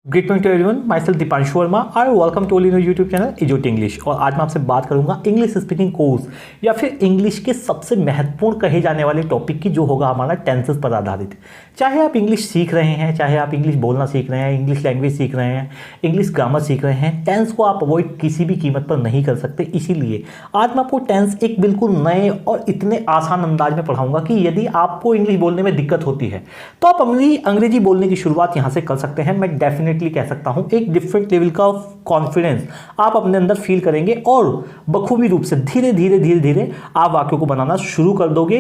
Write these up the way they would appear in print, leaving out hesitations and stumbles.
Good morning to everyone, my self Deepanshu Verma और welcome to all in YouTube channel इजोट English. और आज मैं आपसे बात करूंगा इंग्लिश स्पीकिंग कोर्स या फिर इंग्लिश के सबसे महत्वपूर्ण कहे जाने वाले टॉपिक की, जो होगा हमारा टेंसेस पर आधारित। चाहे आप इंग्लिश सीख रहे हैं, चाहे आप इंग्लिश बोलना सीख रहे हैं, इंग्लिश लैंग्वेज सीख रहे हैं, इंग्लिश ग्रामर सीख रहे हैं, टेंस को आप अवॉइड किसी भी कीमत पर नहीं कर सकते। इसीलिए आज मैं आपको टेंस एक बिल्कुल नए और इतने आसान अंदाज में पढ़ाऊंगा कि यदि आपको इंग्लिश बोलने में दिक्कत होती है तो आप अपनी अंग्रेजी बोलने की शुरुआत यहाँ से कर सकते हैं। मैं डेफिनेटली कह सकता हूँ एक डिफरेंट लेवल का कॉन्फिडेंस आप अपने अंदर फील करेंगे और बखूबी रूप से धीरे धीरे धीरे धीरे आप वाक्यों को बनाना शुरू कर दोगे,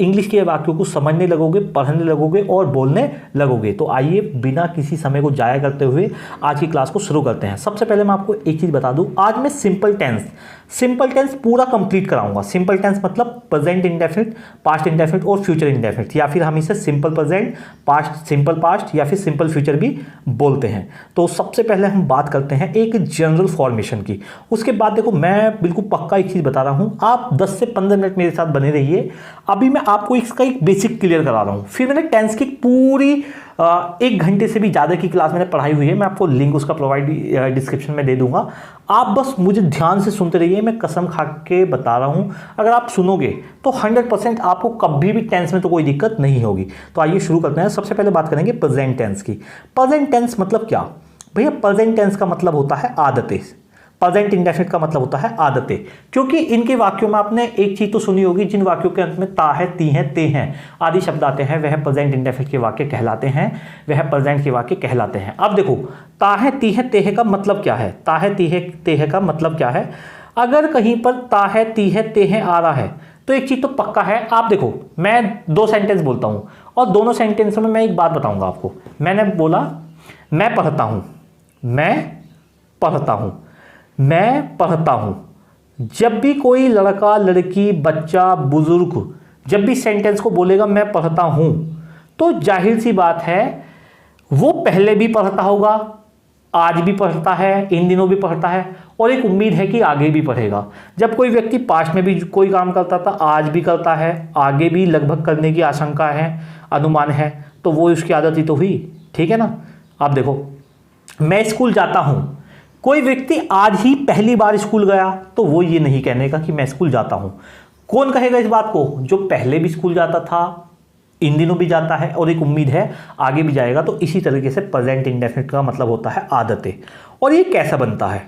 इंग्लिश के वाक्यों को समझने लगोगे, पढ़ने लगोगे और बोलने लगोगे। तो आइए बिना किसी समय को जाया करते हुए आज की क्लास को शुरू करते हैं। सबसे पहले मैं आपको एक चीज़ बता दूं, आज मैं सिंपल टेंस पूरा कंप्लीट कराऊंगा। सिंपल टेंस मतलब प्रेजेंट इंडेफिनिट, पास्ट इंडेफिनिट और फ्यूचर इंडेफिनिट, या फिर हम इसे simple present, past, simple past या फिर सिंपल फ्यूचर भी बोलते हैं। तो सबसे पहले हम बात करते हैं एक जनरल फॉर्मेशन की। उसके बाद देखो, मैं बिल्कुल पक्का एक चीज़ बता रहा हूँ, आप 10 से 15 मिनट मेरे साथ बने रहिए। अभी मैं आपको इसका एक बेसिक क्लियर करा रहा हूँ, फिर मैंने टेंस की पूरी 1 घंटे से भी ज़्यादा की क्लास मैंने पढ़ाई हुई है। मैं आपको लिंक उसका प्रोवाइड डिस्क्रिप्शन में दे दूंगा। आप बस मुझे ध्यान से सुनते रहिए, मैं कसम खा के बता रहा हूँ, अगर आप सुनोगे तो 100% आपको कभी भी टेंस में तो कोई दिक्कत नहीं होगी। तो आइए शुरू करते हैं। सबसे पहले बात करेंगे प्रेजेंट टेंस की। प्रेजेंट टेंस मतलब क्या भैया? प्रेजेंट टेंस का मतलब होता है आदतें। प्रेजेंट इंडेफिनिट का मतलब होता है आदतें, क्योंकि इनके वाक्यों में आपने एक चीज तो सुनी होगी, जिन वाक्यों के अंत में ता है, ती है, ते हैं आदि शब्द आते हैं, वह प्रेजेंट इंडेफिनिट के वाक्य कहलाते हैं, वह प्रेजेंट के वाक्य कहलाते हैं। अब देखो, ता है, ती है, ते है का मतलब क्या है? ता है, ती है, ते है का मतलब क्या है? अगर कहीं पर ता है, ती है, ते है आ रहा है तो एक चीज तो पक्का है। आप देखो, मैं 2 सेंटेंस बोलता हूं और दोनों सेंटेंसों में मैं एक बात बताऊंगा आपको। मैंने बोला मैं पढ़ता हूं, मैं पढ़ता हूं, मैं पढ़ता हूं। जब भी कोई लड़का, लड़की, बच्चा, बुजुर्ग जब भी सेंटेंस को बोलेगा मैं पढ़ता हूं, तो जाहिर सी बात है वो पहले भी पढ़ता होगा, आज भी पढ़ता है, इन दिनों भी पढ़ता है और एक उम्मीद है कि आगे भी पढ़ेगा। जब कोई व्यक्ति पास्ट में भी कोई काम करता था, आज भी करता है, आगे भी लगभग करने की आशंका है, अनुमान है, तो वो उसकी आदत ही तो हुई। ठीक है ना? आप देखो, मैं स्कूल जाता हूं, कोई व्यक्ति आज ही पहली बार स्कूल गया तो वो ये नहीं कहने का कि मैं स्कूल जाता हूं। कौन कहेगा इस बात को? जो पहले भी स्कूल जाता था, इन दिनों भी जाता है और एक उम्मीद है आगे भी जाएगा। तो इसी तरीके से प्रेजेंट इंडेफिनिट का मतलब होता है आदतें। और ये कैसा बनता है?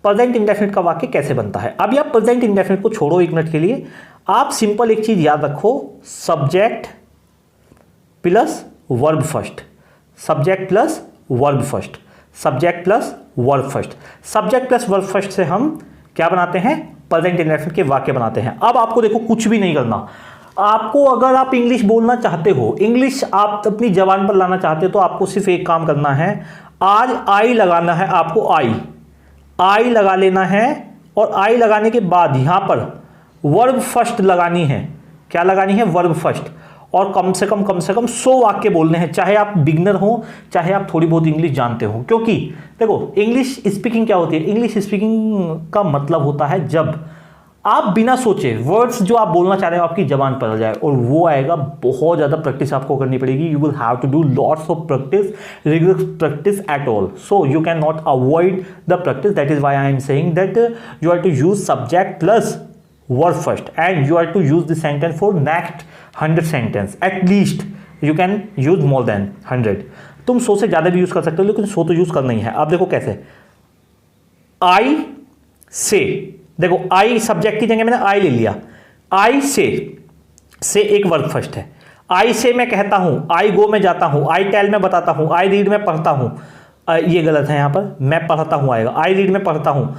प्रेजेंट इंडेफिनिट का वाक्य कैसे बनता है? अभी आप प्रेजेंट इंडेफिनिट को छोड़ो 1 मिनट के लिए, आप सिंपल एक चीज याद रखो, subject plus verb first, subject plus verb first, subject plus verb first. Subject plus verb first से हम क्या बनाते हैं? प्रेजेंट इंडेफिनिट के वाक्य बनाते हैं। अब आपको देखो, कुछ भी नहीं करना आपको। अगर आप इंग्लिश बोलना चाहते हो, इंग्लिश आप अपनी जबान पर लाना चाहते हो, तो आपको सिर्फ एक काम करना है, आज आई लगाना है आपको। आई लगा लेना है और आई लगाने के बाद यहां पर वर्ब फर्स्ट लगानी है। क्या लगानी है? Verb first. और कम से कम 100 वाक्य बोलने हैं, चाहे आप बिगनर हो, चाहे आप थोड़ी बहुत इंग्लिश जानते हो। क्योंकि देखो, इंग्लिश स्पीकिंग क्या होती है? इंग्लिश स्पीकिंग का मतलब होता है जब आप बिना सोचे वर्ड्स जो आप बोलना चाह रहे हो आपकी जबान पर आ जाए, और वो आएगा बहुत ज़्यादा प्रैक्टिस आपको करनी पड़ेगी। You will have to do lots of practice, rigorous practice at all, so you can not avoid the practice. That is why I am saying that you are to use subject plus verb first and you are to use this sentence for next 100 sentence at least. you can use more than 100. तुम 100 से ज़्यादा भी use कर सकते हो, लेकिन 100 तो use करना ही है। आप देखो कैसे, आई से, देखो आई सब्जेक्ट की जगह मैंने आई ले लिया। आई से एक वर्ब फर्स्ट है। आई से मैं कहता हूँ, आई गो में जाता हूँ, आई टेल में बताता हूँ, आई रीड में पढ़ता हूँ। ये गलत है, यहाँ पर मैं पढ़ता हूँ आएगा। आई रीड में पढ़ता हूँ,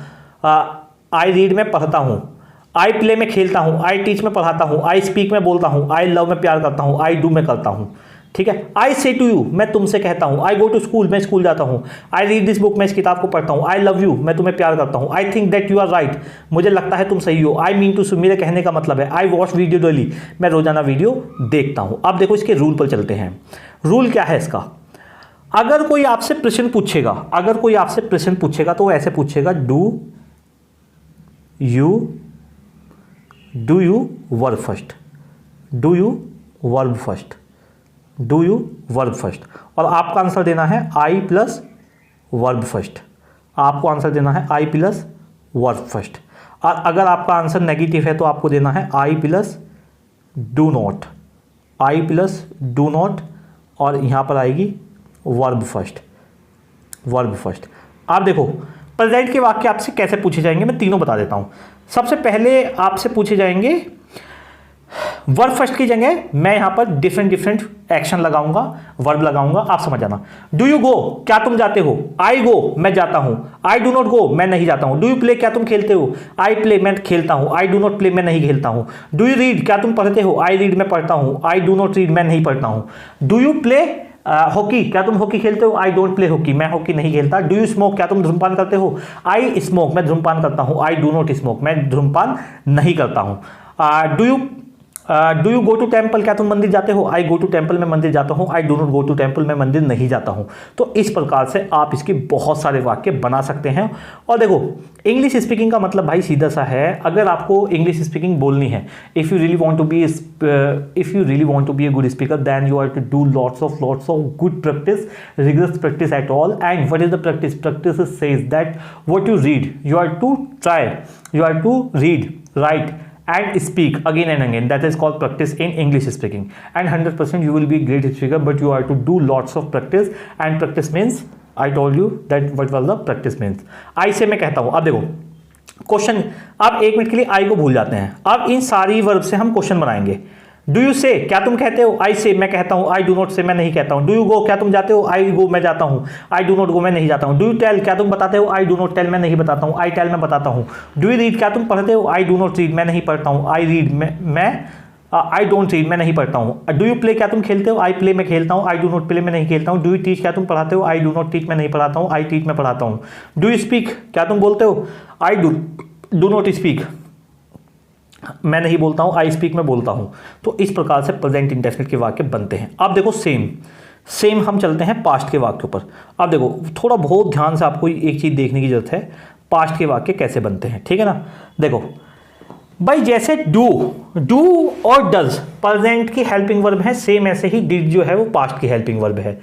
आई रीड में पढ़ता हूँ। आई प्ले में खेलता हूँ, आई टीच में पढ़ाता हूँ, आई स्पीक में बोलता हूँ, आई लव में प्यार करता हूँ, आई डू में करता हूँ। ठीक है? आई से टू यू, मैं तुमसे कहता हूँ। आई गो टू स्कूल, मैं स्कूल जाता हूँ। आई रीड दिस बुक, मैं इस किताब को पढ़ता हूँ। आई लव यू, मैं तुम्हें प्यार करता हूँ। I think that you are right, मुझे लगता है तुम सही हो। आई मीन टू, मेरे कहने का मतलब है। आई वॉच वीडियो डेली, मैं रोजाना वीडियो देखता हूँ। अब देखो इसके रूल पर चलते हैं। रूल क्या है इसका? अगर कोई आपसे प्रश्न पूछेगा, तो वो ऐसे पूछेगा, do you verb first, do you verb first, do you verb first. और आपका आंसर देना है आई प्लस वर्ब फर्स्ट। आपको आंसर देना है आई प्लस वर्ब फर्स्ट। और अगर आपका आंसर नेगेटिव है तो आपको देना है I plus do not, I plus do not, और यहाँ पर आएगी वर्ब फर्स्ट, वर्ब फर्स्ट। आप देखो प्रेजेंट के वाक्य आपसे कैसे पूछे जाएंगे, मैं तीनों बता देता हूँ। सबसे पहले आपसे पूछे जाएंगे वर्ब फर्स्ट की जगह मैं यहाँ पर डिफरेंट एक्शन लगाऊंगा, वर्ब लगाऊंगा, आप समझ जाना। डू यू गो, क्या तुम जाते हो? आई गो, मैं जाता हूं। आई डू नॉट गो, मैं नहीं जाता हूं। डू यू प्ले, क्या तुम खेलते हो? आई प्ले, मैं खेलता हूं। आई डू नॉट प्ले, मैं नहीं खेलता हूं। डू यू रीड, क्या तुम पढ़ते हो? आई रीड, मैं पढ़ता हूं। आई डू नॉट रीड, मैं नहीं पढ़ता हूं। डू यू प्ले हॉकी, क्या तुम हॉकी खेलते हो? आई डोंट प्ले हॉकी, मैं हॉकी नहीं खेलता। डू यू स्मोक, क्या तुम धूमपान करते हो? आई स्मोक, मैं धूमपान करता हूं। आई डू नॉट स्मोक, मैं धूमपान नहीं करता हूं। Do you go to temple, क्या तुम मंदिर जाते हो? आई गो टू टेम्पल, मैं मंदिर जाता हूँ। I do not go to temple, मैं मंदिर नहीं जाता हूँ। तो इस प्रकार से आप इसके बहुत सारे वाक्य बना सकते हैं। और देखो इंग्लिश स्पीकिंग का मतलब भाई सीधा सा है, अगर आपको इंग्लिश स्पीकिंग बोलनी है, if you really want to be a good speaker, then you are to do lots of good practice, rigorous practice at all. And what is the practice? Practice says that what you read, you are to try, you are to read, write and speak again and again. That is called practice in English speaking. And 100% you will be a great speaker, but you have to do lots of practice. And practice means, I told you that what was the practice means. I से मैं कहता हूँ, अब देखो question, आप 1 minute के लिए आई को भूल जाते हैं। अब इन सारी वर्ब से हम क्वेश्चन बनाएंगे। डू यू से, क्या तुम कहते हो? आई से, मैं कहता हूँ। आई डू नॉट से, मैं नहीं कहता हूँ। डू यू गो, क्या तुम जाते हो? आई गो, मैं जाता हूँ। आई डू नॉट गो, मैं नहीं जाता हूँ। डू यू टेल, क्या तुम बताते हो? आई डू नॉट टेल, मैं नहीं बताता हूँ। आई टेल, मैं बताता हूँ। डू यू रीड, क्या तुम पढ़ते हो? आई डू नॉट रीड, मैं नहीं पढ़ता हूँ। I read, I don't read, मैं नहीं पढ़ता हूँ। डू यू प्ले, क्या तुम खेलते हो? आई प्ले, मैं खेलता हूँ। आई डू नॉट प्ले, मैं नहीं खेलता हूँ। डू यू टीच, क्या तुम पढ़ाते हो? आई डू नॉट टीच, मैं नहीं पढ़ाता हूँ। आई टीच, मैं पढ़ाता हूँ। डू यू स्पीक, क्या तुम बोलते हो? आई डू नॉट स्पीक, मैं नहीं बोलता हूं। आई स्पीक, मैं बोलता हूं। तो इस प्रकार से प्रेजेंट इंडेफिनिट के वाक्य बनते हैं। अब देखो सेम हम चलते हैं पास्ट के वाक्यों पर। अब देखो थोड़ा बहुत ध्यान से आपको एक चीज देखने की जरूरत है, पास्ट के वाक्य कैसे बनते हैं, ठीक है ना। देखो भाई जैसे डू और डज प्रेजेंट की हेल्पिंग वर्ब है, सेम ऐसे ही डिड जो है वो पास्ट की हेल्पिंग वर्ब है।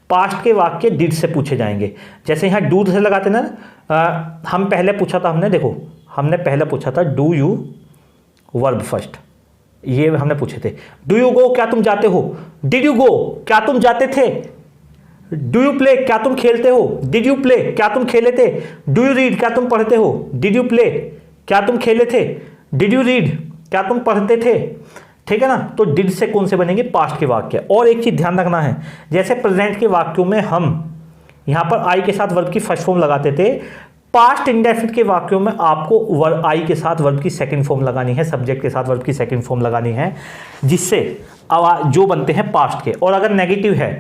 पास्ट के वाक्य डिड से पूछे जाएंगे। जैसे यहाँ डू से लगाते ना, हम पहले पूछा था, हमने पहले पूछा था डू यू वर्ब फर्स्ट, ये हमने पूछे थे। डू यू गो, क्या तुम जाते हो? डिड यू गो, क्या तुम जाते थे? डू यू प्ले, क्या तुम खेलते हो? डिड यू प्ले, क्या तुम खेले थे? डू यू रीड, क्या तुम पढ़ते हो? डिड यू प्ले, क्या तुम खेले थे? डिड यू रीड, क्या तुम पढ़ते थे? ठीक है ना। तो डिड से कौन से बनेंगे? पास्ट के वाक्य। और एक चीज ध्यान रखना है, जैसे प्रेजेंट के वाक्यों में हम यहां पर आई के साथ वर्ब की फर्स्ट फॉर्म लगाते थे, पास्ट इंडेफिनिट के वाक्यों में आपको आई के साथ वर्ब की सेकंड फॉर्म लगानी है, सब्जेक्ट के साथ वर्ब की सेकंड फॉर्म लगानी है, जिससे जो बनते हैं पास्ट के। और अगर नेगेटिव है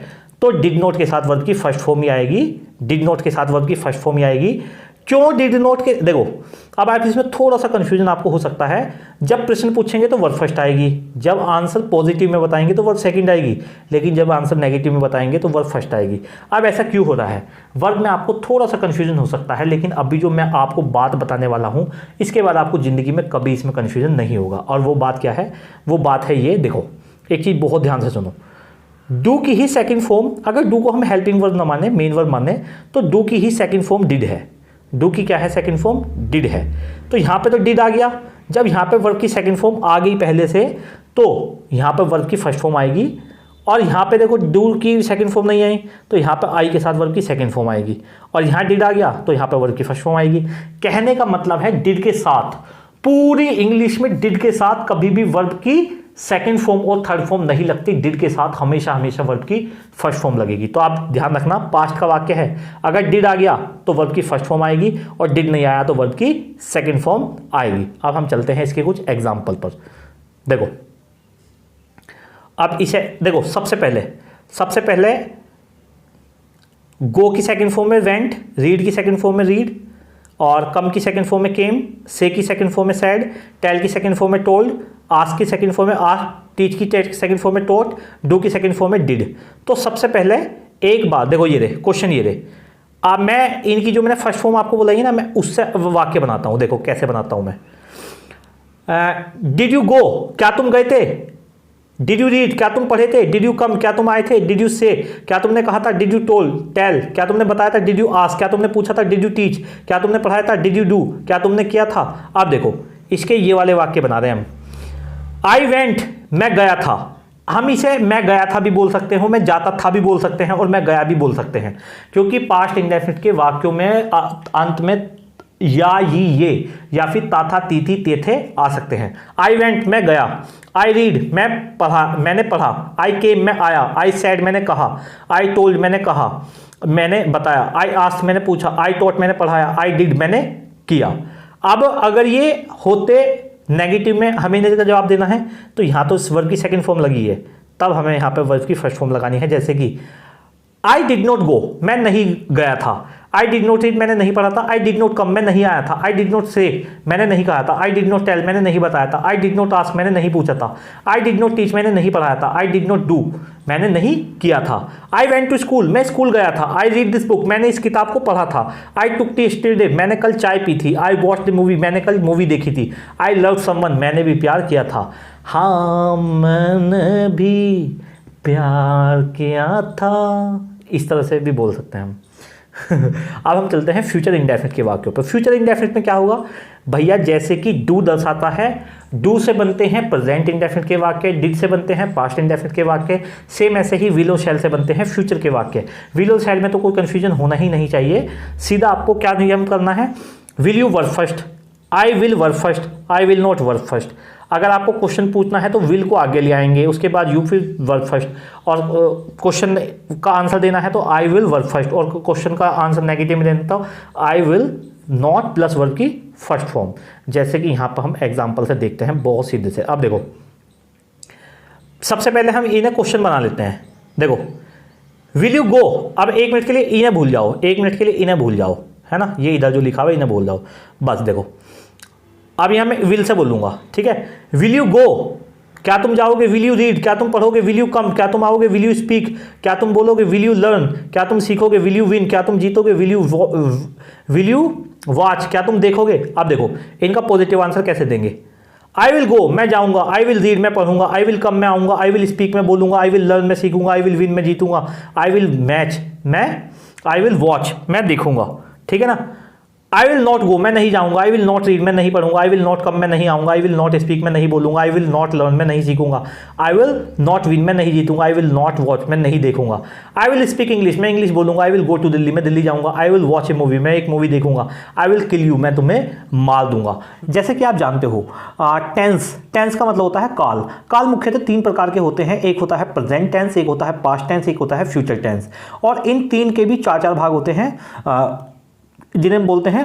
तो डिड नॉट के साथ वर्ब की फर्स्ट फॉर्म ही आएगी, डिड नॉट के साथ वर्ब की फर्स्ट फॉर्म ही आएगी। क्यों डिड नॉट के? देखो अब आप इसमें थोड़ा सा कंफ्यूजन आपको हो सकता है। जब प्रश्न पूछेंगे तो वर्ब फर्स्ट आएगी, जब आंसर पॉजिटिव में बताएंगे तो वर्ब सेकंड आएगी, लेकिन जब आंसर नेगेटिव में बताएंगे तो वर्ब फर्स्ट आएगी। अब ऐसा क्यों हो रहा है? वर्ब में आपको थोड़ा सा कंफ्यूजन हो सकता है, लेकिन अभी जो मैं आपको बात बताने वाला हूं, इसके बाद आपको जिंदगी में कभी इसमें कंफ्यूजन नहीं होगा। और वो बात क्या है? वो बात है ये, देखो एक चीज बहुत ध्यान से सुनो। डू की ही सेकंड फॉर्म, अगर डू को हम हेल्पिंग वर्ब न माने, मेन वर्ब माने, तो डू की ही सेकंड फॉर्म डिड है। डू की क्या है? सेकंड फॉर्म डिड है। तो यहां पे तो डिड आ गया। जब यहां पे वर्ब की सेकंड फॉर्म आ गई पहले से, तो यहां पे वर्ब की फर्स्ट फॉर्म आएगी। और यहां पे देखो डू की सेकंड फॉर्म नहीं आई, तो यहां पे आई के साथ वर्ब की सेकंड फॉर्म आएगी। और यहां डिड आ गया तो यहां पे वर्ब की फर्स्ट फॉर्म आएगी। कहने का मतलब है डिड के साथ, पूरी इंग्लिश में डिड के साथ कभी भी वर्ब की सेकंड फॉर्म और थर्ड फॉर्म नहीं लगती, डिड के साथ हमेशा वर्ब की फर्स्ट फॉर्म लगेगी। तो आप ध्यान रखना, पास्ट का वाक्य है, अगर डिड आ गया तो वर्ब की फर्स्ट फॉर्म आएगी, और डिड नहीं आया तो वर्ब की सेकंड फॉर्म आएगी। अब हम चलते हैं इसके कुछ एग्जाम्पल पर। देखो अब इसे देखो, सबसे पहले गो की सेकंड फॉर्म में वेंट, रीड की सेकंड फॉर्म में रीड, और कम की सेकंड फॉर्म में केम, से की सेकंड फॉर्म में सैड, टेल की सेकंड फॉर्म में टोल्ड, आस्क की सेकंड फॉर्म में आस्क, टीच की सेकंड फॉर्म में टॉट, डू की सेकंड फॉर्म में डिड। तो सबसे पहले एक बात देखो, ये रे क्वेश्चन, ये रे अब मैं इनकी जो मैंने फर्स्ट फॉर्म आपको बोलाई ना, मैं उससे वाक्य बनाता हूं। देखो कैसे बनाता हूं मैं। डिड यू गो, क्या तुम गए थे? डिड यू रीड, क्या तुम पढ़े थे? डिड यू कम, क्या तुम आए थे? डिड यू से, क्या तुमने कहा था? डिड यू टोल टेल, क्या तुमने बताया था? डिड यू आस्क, क्या तुमने पूछा था? डिड यू टीच, क्या तुमने पढ़ाया था? डिड यू डू, क्या तुमने किया था? अब देखो इसके ये वाले वाक्य बना रहे हैं हम। आई वेंट, मैं गया था। हम इसे मैं गया था भी बोल सकते हो, मैं जाता था भी बोल सकते हैं और मैं गया भी बोल सकते हैं, क्योंकि पास्ट इंडेफिनिट के वाक्यों में अंत में या ये या फिर ता था ती थी ते थे आ सकते हैं। आई वेंट, मैं गया। आई रीड, मैं पढ़ा, मैंने पढ़ा। आई केम, मैं आया। आई सेड, मैंने कहा। आई टोल्ड, मैंने कहा, मैंने बताया। आई आस्क्ड, मैंने पूछा। आई टॉट, मैंने पढ़ाया। आई डिड, मैंने किया। अब अगर ये होते नेगेटिव में हमें इनका जवाब देना है तो यहाँ तो इस वर्ब की सेकंड फॉर्म लगी है, तब हमें यहाँ पे वर्ब की फर्स्ट फॉर्म लगानी है। जैसे कि आई डिड नॉट गो, मैं नहीं गया था। आई डिड नॉट रीड, मैंने नहीं पढ़ा था। आई डिड नॉट कम, मैं नहीं आया था। आई डिड नॉट से, मैंने नहीं कहा था। आई डिड नॉट टेल, मैंने नहीं बताया था। आई डिड नॉट आस्क, मैंने नहीं पूछा था। आई डिड नॉट टीच, मैंने नहीं पढ़ाया था। आई डिड नॉट डू, मैंने नहीं किया था। आई वेंट टू स्कूल, मैं स्कूल गया था। आई रीड दिस बुक, मैंने इस किताब को पढ़ा था। आई टुक टी यस्टरडे, मैंने कल चाय पी थी। आई वॉच द मूवी, मैंने कल मूवी देखी थी। आई लव समवन, मैंने भी प्यार किया था। हाँ मैंने भी प्यार किया था, इस तरह से भी बोल सकते हैं हम। अब हम चलते हैं फ्यूचर इंडेफिनिट के वाक्यों पर। फ्यूचर इंडेफिनिट में क्या होगा भैया, जैसे कि डू दर्शाता है, डू से बनते हैं प्रेजेंट इंडेफिनिट के वाक्य, डिड से बनते हैं पास्ट इंडेफिनिट के वाक्य, सेम ऐसे ही विल और शैल से बनते हैं फ्यूचर के वाक्य। विल और शैल में तो कोई कंफ्यूजन होना ही नहीं चाहिए, सीधा आपको क्या नियम करना है, will you verb first, I will verb first, I will not verb first. अगर आपको क्वेश्चन पूछना है तो विल को आगे ले आएंगे, उसके बाद यू फिर वर्ब फर्स्ट, और क्वेश्चन का आंसर देना है तो आई विल वर्ब फर्स्ट, और क्वेश्चन का आंसर नेगेटिव में देना तो आई विल नॉट प्लस वर्ब की फर्स्ट फॉर्म। जैसे कि यहाँ पर हम एग्जाम्पल से देखते हैं बहुत सीधे से। अब देखो सबसे पहले हम इन्हें क्वेश्चन बना लेते हैं। देखो विल यू गो, अब एक मिनट के लिए इन्हें भूल जाओ, एक मिनट के लिए इन्हें भूल जाओ, है ना, ये इधर जो लिखा हुआ है इन्हें भूल जाओ बस। देखो अब यहाँ मैं विल से बोलूँगा, ठीक है। विल यू गो, क्या तुम जाओगे? विल यू रीड, क्या तुम पढ़ोगे? विल यू कम, क्या तुम आओगे? विल यू स्पीक, क्या तुम बोलोगे? विल यू लर्न, क्या तुम सीखोगे? विल यू विन, क्या तुम जीतोगे? विल यू वॉच, क्या तुम देखोगे? अब देखो इनका पॉजिटिव आंसर कैसे देंगे। आई विल गो, मैं जाऊंगा। आई विल रीड, मैं पढ़ूंगा। आई विल कम, मैं आऊंगा। आई विल स्पीक, मैं बोलूंगा। आई विल लर्न, मैं सीखूंगा। आई विल विन, मैं जीतूंगा। I will match, I will watch, मैं देखूंगा, ठीक है ना। आई विल नॉट गो, मैं नहीं जाऊंगा। आई विल नॉट रीड, मैं नहीं पढ़ूंगा। आई विल नॉट कम, मैं नहीं आऊंगा। आई विल नॉट स्पीक, मैं नहीं बोलूंगा। आई विल नॉट लर्न, मैं नहीं सीखूंगा। आई विल नॉट विन, मैं नहीं जीतूंगा। आई विल नॉट वॉच, मैं नहीं देखूंगा। आई विल स्पीक इंग्लिश, मैं इंग्लिश बोलूंगा। I will go to Delhi, मैं दिल्ली जाऊंगा। I will watch a movie, मैं एक मूवी देखूंगा। आई विल किल यू, मैं तुम्हें मार दूंगा। जैसे कि आप जानते हो टेंस का मतलब होता है काल। काल मुख्यतः तीन प्रकार के होते हैं, एक होता है प्रेजेंट टेंस, एक होता है पास्ट टेंस, एक होता है फ्यूचर टेंस, और इन तीन के भी चार चार भाग होते हैं जिन्हें हम बोलते हैं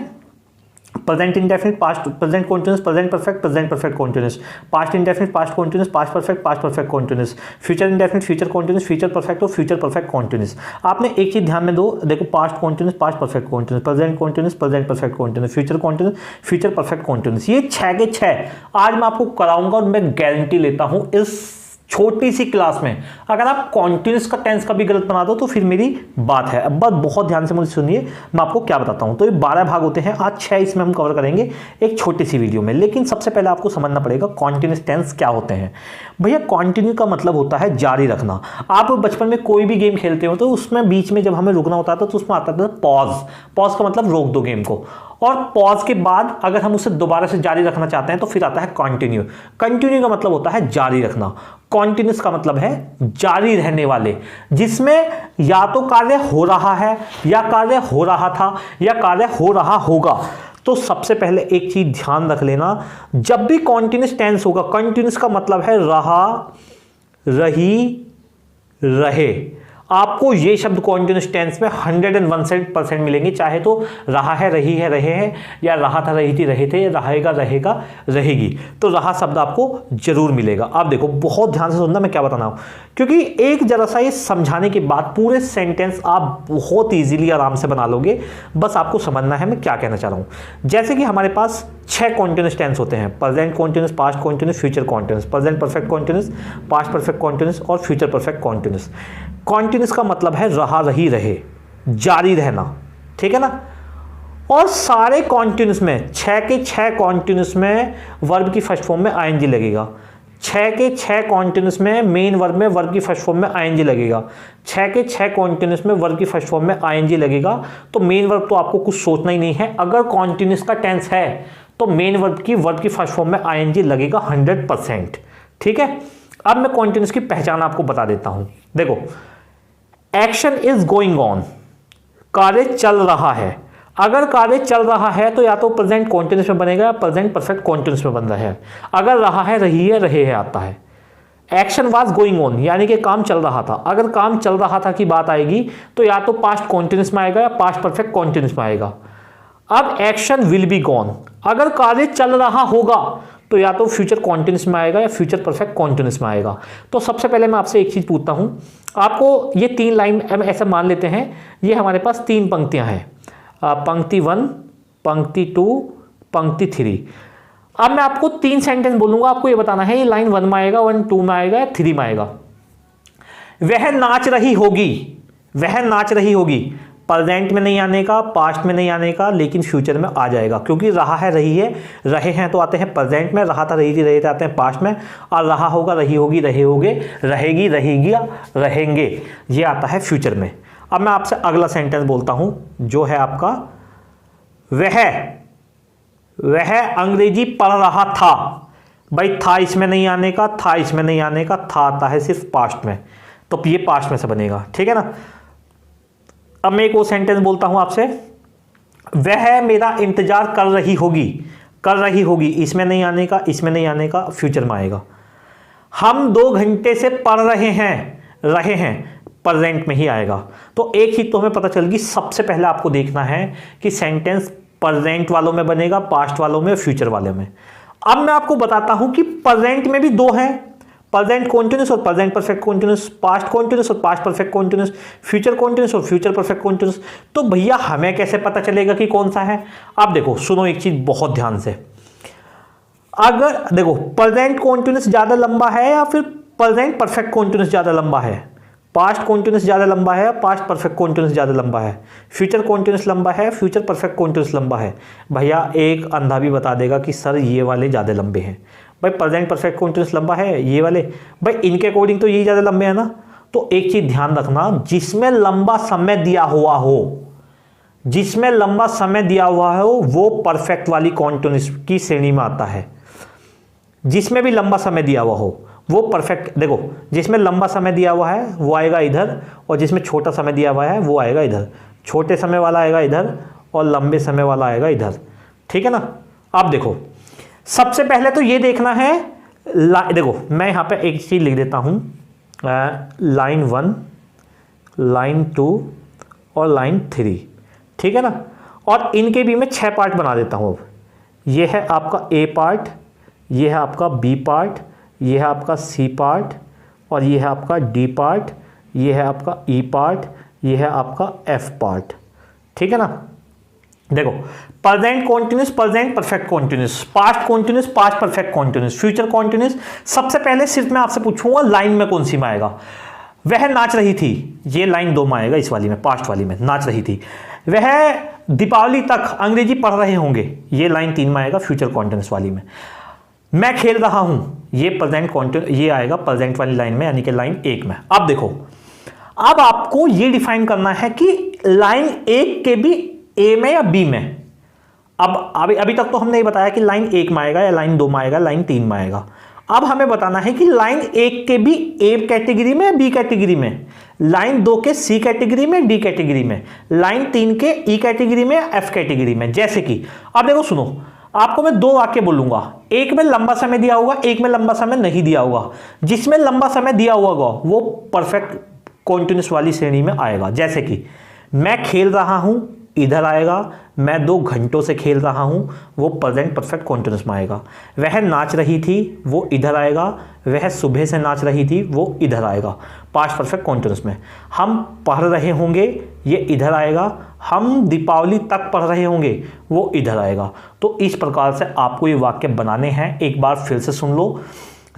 present indefinite, past present continuous, present perfect continuous, past indefinite, past continuous, past perfect continuous, future indefinite, future continuous, future perfect और फ्यूचर परफेक्ट कॉन्टिन्यूस। आपने एक चीज ध्यान में दो, देखो past continuous, past perfect continuous, present continuous, present perfect continuous, future continuous, future perfect continuous, ये 6 के 6 आज मैं आपको कराऊंगा और मैं गारंटी लेता हूं इस छोटी सी क्लास में अगर आप कॉन्टिन्यूस का टेंस का भी गलत बना दो तो फिर मेरी बात है। अब बस बहुत ध्यान से मुझे सुनिए, मैं आपको क्या बताता हूं। तो ये 12 भाग होते हैं, आज 6 इसमें हम कवर करेंगे एक छोटी सी वीडियो में। लेकिन सबसे पहले आपको समझना पड़ेगा कॉन्टिन्यूस टेंस क्या होते हैं। भैया कॉन्टिन्यू का मतलब होता है जारी रखना। आप बचपन में कोई भी गेम खेलते हो तो उसमें बीच में जब हमें रुकना होता था तो उसमें आता था पॉज। पॉज का मतलब रोक दो गेम को, और पॉज के बाद अगर हम उसे दोबारा से जारी रखना चाहते हैं तो फिर आता है कंटिन्यू। कंटिन्यू का मतलब होता है जारी रखना। कॉन्टिन्यूस का मतलब है जारी रहने वाले, जिसमें या तो कार्य हो रहा है, या कार्य हो रहा था, या कार्य हो रहा होगा। तो सबसे पहले एक चीज ध्यान रख लेना, जब भी कॉन्टिन्यूस टेंस होगा, कॉन्टिन्यूस का मतलब है रहा, रही, रहे। आपको ये शब्द कॉन्टिन्यूस टेंस में 101% मिलेंगे, चाहे तो रहा है, रही है, रहे हैं, या रहा था, रही थी, रहे थे, रहेगा, रहेगा, रहेगी। तो रहा शब्द आपको जरूर मिलेगा। आप देखो बहुत ध्यान से सुनना मैं क्या बताना हूं, क्योंकि एक जरा सा ये समझाने के बाद पूरे सेंटेंस आप बहुत इजीली आराम से बना लोगे। बस आपको समझना है मैं क्या कहना चाह रहा हूं। जैसे कि हमारे पास 6 कॉन्टिन्यूस टेंस होते हैं, present continuous, past continuous, future continuous, present perfect continuous, past perfect continuous और फ्यूचर परफेक्ट कॉन्टिन्यूस। कॉन्टिन्यूस का मतलब है रहा, रही, रहे, जारी रहना, ठीक है ना। और सारे कॉन्टिन्यूस में 6 के 6 कॉन्टिन्यूस में वर्ब की फर्स्ट फॉर्म में आईएनजी लगेगा। 6 के 6 कॉन्टिन्यूस में मेन वर्ब में वर्ब की फर्स्ट फॉर्म में आईएनजी लगेगा। 6 के 6 कॉन्टिन्यूस में वर्ब की फर्स्ट फॉर्म में आईएनजी लगेगा। तो मेन वर्ब तो आपको कुछ सोचना ही नहीं है। अगर कॉन्टिन्यूस का टेंस है तो मेन वर्ब की फर्स्ट फॉर्म में आईएनजी लगेगा 100%। ठीक है, अब मैं कॉन्टिन्यूस की पहचान आपको बता देता हूं। देखो, एक्शन इज गोइंग ऑन, कार्य चल रहा है। अगर कार्य चल रहा है तो या तो प्रेजेंट कॉन्टिन्यूस में बनेगा या प्रेजेंट परफेक्ट कॉन्टिन्यूस में बन रहा है। अगर रहा है, रही है, रहे है आता है। एक्शन वाज गोइंग ऑन यानी कि काम चल रहा था। अगर काम चल रहा था की बात आएगी तो या तो पास्ट कॉन्टिन्यूस में आएगा या पास्ट परफेक्ट कॉन्टिन्यूस में आएगा। अब एक्शन विल बी गॉन, अगर कार्य चल रहा होगा तो या तो फ्यूचर कॉन्टिन्यूस में आएगा या फ्यूचर परफेक्ट कॉन्टिन्यूस में आएगा। तो सबसे पहले मैं आपसे एक चीज पूछता हूं, आपको ये 3 लाइन ऐसा मान लेते हैं, ये हमारे पास 3 पंक्तियां हैं, पंक्ति 1, पंक्ति 2, पंक्ति 3। अब मैं आपको 3 सेंटेंस बोलूंगा, आपको ये बताना है ये लाइन 1 में आएगा, 1, 2 में आएगा या 3 में आएगा। वह नाच रही होगी, वह नाच रही होगी, प्रेजेंट में नहीं आने का, पास्ट में नहीं आने का, लेकिन फ्यूचर में आ जाएगा, क्योंकि रहा है, रही है, रहे हैं तो आते हैं प्रेजेंट में, रहा था, रही थी, रहे थे आते हैं पास्ट में, और रहा होगा, रही होगी, रहे होगे, रहेगी, रहेगी, रहेंगे, ये आता है फ्यूचर में। अब मैं आपसे अगला सेंटेंस बोलता हूं जो है आपका, वह अंग्रेजी पढ़ रहा था। भाई था इसमें नहीं आने का, था इसमें नहीं आने का, था आता है सिर्फ पास्ट में, तो ये पास्ट में से बनेगा। ठीक है ना। अब मैं एक और सेंटेंस बोलता हूं आपसे, वह मेरा इंतजार कर रही होगी, कर रही होगी, इसमें नहीं आने का, इसमें नहीं आने का, फ्यूचर में आएगा। हम 2 घंटे से पढ़ रहे हैं, प्रेजेंट में ही आएगा। तो एक ही तो हमें पता चल गई, सबसे पहले आपको देखना है कि सेंटेंस प्रेजेंट वालों में बनेगा, पास्ट वालों में, फ्यूचर वाले में। अब मैं आपको बताता हूं कि प्रेजेंट में भी 2 हैं, प्रेजेंट कॉन्टिन्यूस और present perfect continuous, past continuous और past perfect continuous, future continuous और फ्यूचर परफेक्ट कॉन्टिन्यूस। तो भैया हमें कैसे पता चलेगा कि कौन सा है? अब देखो, सुनो एक चीज बहुत ध्यान से। अगर देखो, प्रेजेंट कॉन्टिन्यूस ज्यादा लंबा है या फिर प्रेजेंट परफेक्ट कॉन्टिन्यूस ज्यादा लंबा है, पास्ट कॉन्टिन्यूस ज्यादा लंबा है, पास्ट परफेक्ट कॉन्टिन्यूस ज्यादा लंबा है, फ्यूचर कॉन्टिन्यूस लंबा है, फ्यूचर परफेक्ट कॉन्टिन्यूस लंबा है। भैया एक अंधा भी बता देगा कि सर ये वाले ज्यादा लंबे हैं। भाई प्रेजेंट परफेक्ट कॉन्टिन्यूस लंबा है, ये वाले, भाई इनके अकॉर्डिंग तो ये ज्यादा लंबे हैं ना। तो एक चीज ध्यान रखना, जिसमें लंबा समय दिया हुआ हो, जिसमें लंबा समय दिया हुआ हो वो परफेक्ट वाली कॉन्टिन्यूस की श्रेणी में आता है। जिसमें भी लंबा समय दिया हुआ हो वो परफेक्ट, देखो जिसमें लंबा समय दिया हुआ है वो आएगा इधर, और जिसमें छोटा समय दिया हुआ है वो आएगा इधर। छोटे समय वाला आएगा इधर और लंबे समय वाला आएगा इधर। ठीक है ना। अब देखो, सबसे पहले तो ये देखना है, देखो मैं यहां पे एक चीज लिख देता हूं, लाइन 1, लाइन 2 और लाइन 3। ठीक है ना। और इनके भी मैं 6 पार्ट बना देता हूं। अब ये है आपका ए पार्ट, ये है आपका बी पार्ट, ये है आपका सी पार्ट, और ये है आपका डी पार्ट, ये है आपका ई पार्ट, ये है आपका एफ पार्ट। ठीक है ना। देखो, present continuous, present perfect continuous, past continuous, past perfect continuous, future continuous. सबसे पहले सिर्फ मैं आपसे पूछूंगा लाइन में कौन सी में आएगा। वह नाच रही थी, ये लाइन 2 में आएगा, इस वाली में, पास्ट वाली में नाच रही थी। वह दीपावली तक अंग्रेजी पढ़ रहे होंगे, ये लाइन 3 में आएगा, फ्यूचर कॉन्टिन्यूस वाली में। मैं खेल रहा हूं, ये प्रेजेंट कॉन्टिन्यूस, ये आएगा प्रेजेंट वाली लाइन में, यानी कि लाइन 1 में। अब देखो, अब आपको ये डिफाइन करना है कि लाइन 1 के भी ए में या बी में। अब अभी तक तो हमने ये बताया कि लाइन 1 में आएगा या लाइन 2 में आएगा, लाइन 3 में आएगा। अब हमें बताना है कि लाइन 1 के भी ए कैटेगरी में या बी कैटेगरी में, लाइन 2 के सी कैटेगरी में, डी कैटेगरी में, लाइन 3 के ई कैटेगरी में, एफ कैटेगरी में। जैसे कि अब देखो, सुनो, आपको मैं 2 वाक्य बोलूंगा, एक में लंबा समय दिया होगा, एक में लंबा समय नहीं दिया होगा। जिसमें लंबा समय दिया हुआ होगा वो परफेक्ट कॉन्टिन्यूस वाली श्रेणी में आएगा। जैसे कि मैं खेल रहा हूं, इधर आएगा। मैं 2 घंटों से खेल रहा हूं, वो प्रेजेंट परफेक्ट कॉन्टिन्यूस में आएगा। वह नाच रही थी, वो इधर आएगा। वह सुबह से नाच रही थी, वो इधर आएगा, पास्ट परफेक्ट कॉन्टिन्यूस में। हम पढ़ रहे होंगे, ये इधर आएगा। हम दीपावली तक पढ़ रहे होंगे, वो इधर आएगा। तो इस प्रकार से आपको ये वाक्य बनाने हैं। एक बार फिर से सुन लो,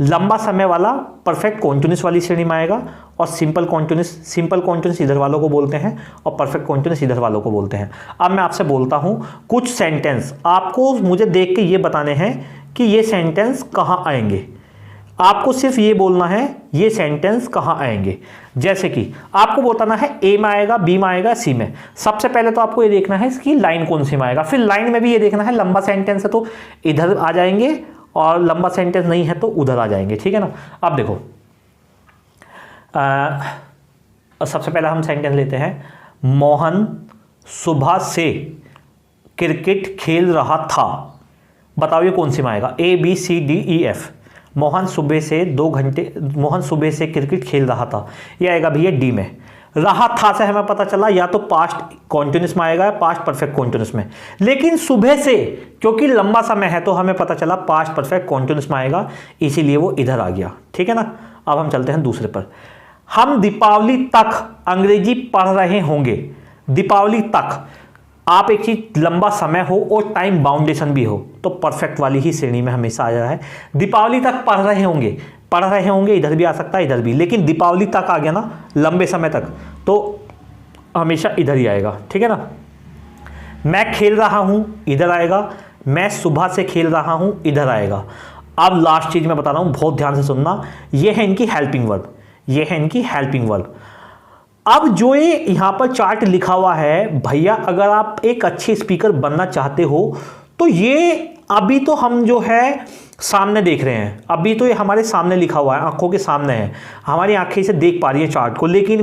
लंबा समय वाला परफेक्ट कॉन्टिन्यूस वाली श्रेणी में आएगा, और सिंपल कॉन्टिन्यूस इधर वालों को बोलते हैं और परफेक्ट कॉन्टिन्यूस इधर वालों को बोलते हैं। अब मैं आपसे बोलता हूं कुछ सेंटेंस, आपको मुझे देख के ये बताने हैं कि ये सेंटेंस कहां आएंगे। आपको सिर्फ ये बोलना है ये सेंटेंस कहाँ आएंगे। जैसे कि आपको बताना है ए में आएगा, बी में आएगा, सी में। सबसे पहले तो आपको ये देखना है इसकी लाइन कौन सी में आएगा, फिर लाइन में भी ये देखना है लंबा सेंटेंस है तो इधर आ जाएंगे और लंबा सेंटेंस नहीं है तो उधर आ जाएंगे, ठीक है ना। अब देखो सबसे पहले हम सेंटेंस लेते हैं, मोहन सुबह से क्रिकेट खेल रहा था। बताओ ये कौन सी में आएगा, A B C D E F. Mohan सुबह से क्रिकेट खेल रहा था, ये आएगा भैया डी में। रहा था से हमें पता चला या तो पास्ट कॉन्टिन्यूस में आएगा, पास्ट परफेक्ट कॉन्टिन्यूस में, लेकिन सुबह से क्योंकि लंबा समय है तो हमें पता चला पास्ट परफेक्ट कॉन्टिन्यूस में आएगा, इसीलिए वो इधर आ गया, ठीक है ना। अब हम चलते हैं दूसरे पर, हम दीपावली तक अंग्रेजी पढ़ रहे होंगे। दीपावली तक, आप एक चीज लंबा समय हो और टाइम बाउंडेशन भी हो तो परफेक्ट वाली ही श्रेणी में हमेशा आ रहा है। दीपावली तक पढ़ रहे होंगे इधर भी आ सकता है इधर भी, लेकिन दीपावली तक आ गया ना, लंबे समय तक, तो हमेशा इधर ही आएगा, ठीक है ना। मैं खेल रहा हूं इधर आएगा, मैं सुबह से खेल रहा हूं इधर आएगा। अब लास्ट चीज मैं बता रहा हूं, बहुत ध्यान से सुनना, ये है इनकी हेल्पिंग वर्ब। अब जो ये यहां पर चार्ट लिखा हुआ है भैया, अगर आप एक अच्छे स्पीकर बनना चाहते हो तो ये अभी तो हम जो है सामने देख रहे हैं, अभी तो ये हमारे सामने लिखा हुआ है, आंखों के सामने है, हमारी आंखें इसे देख पा रही है चार्ट को, लेकिन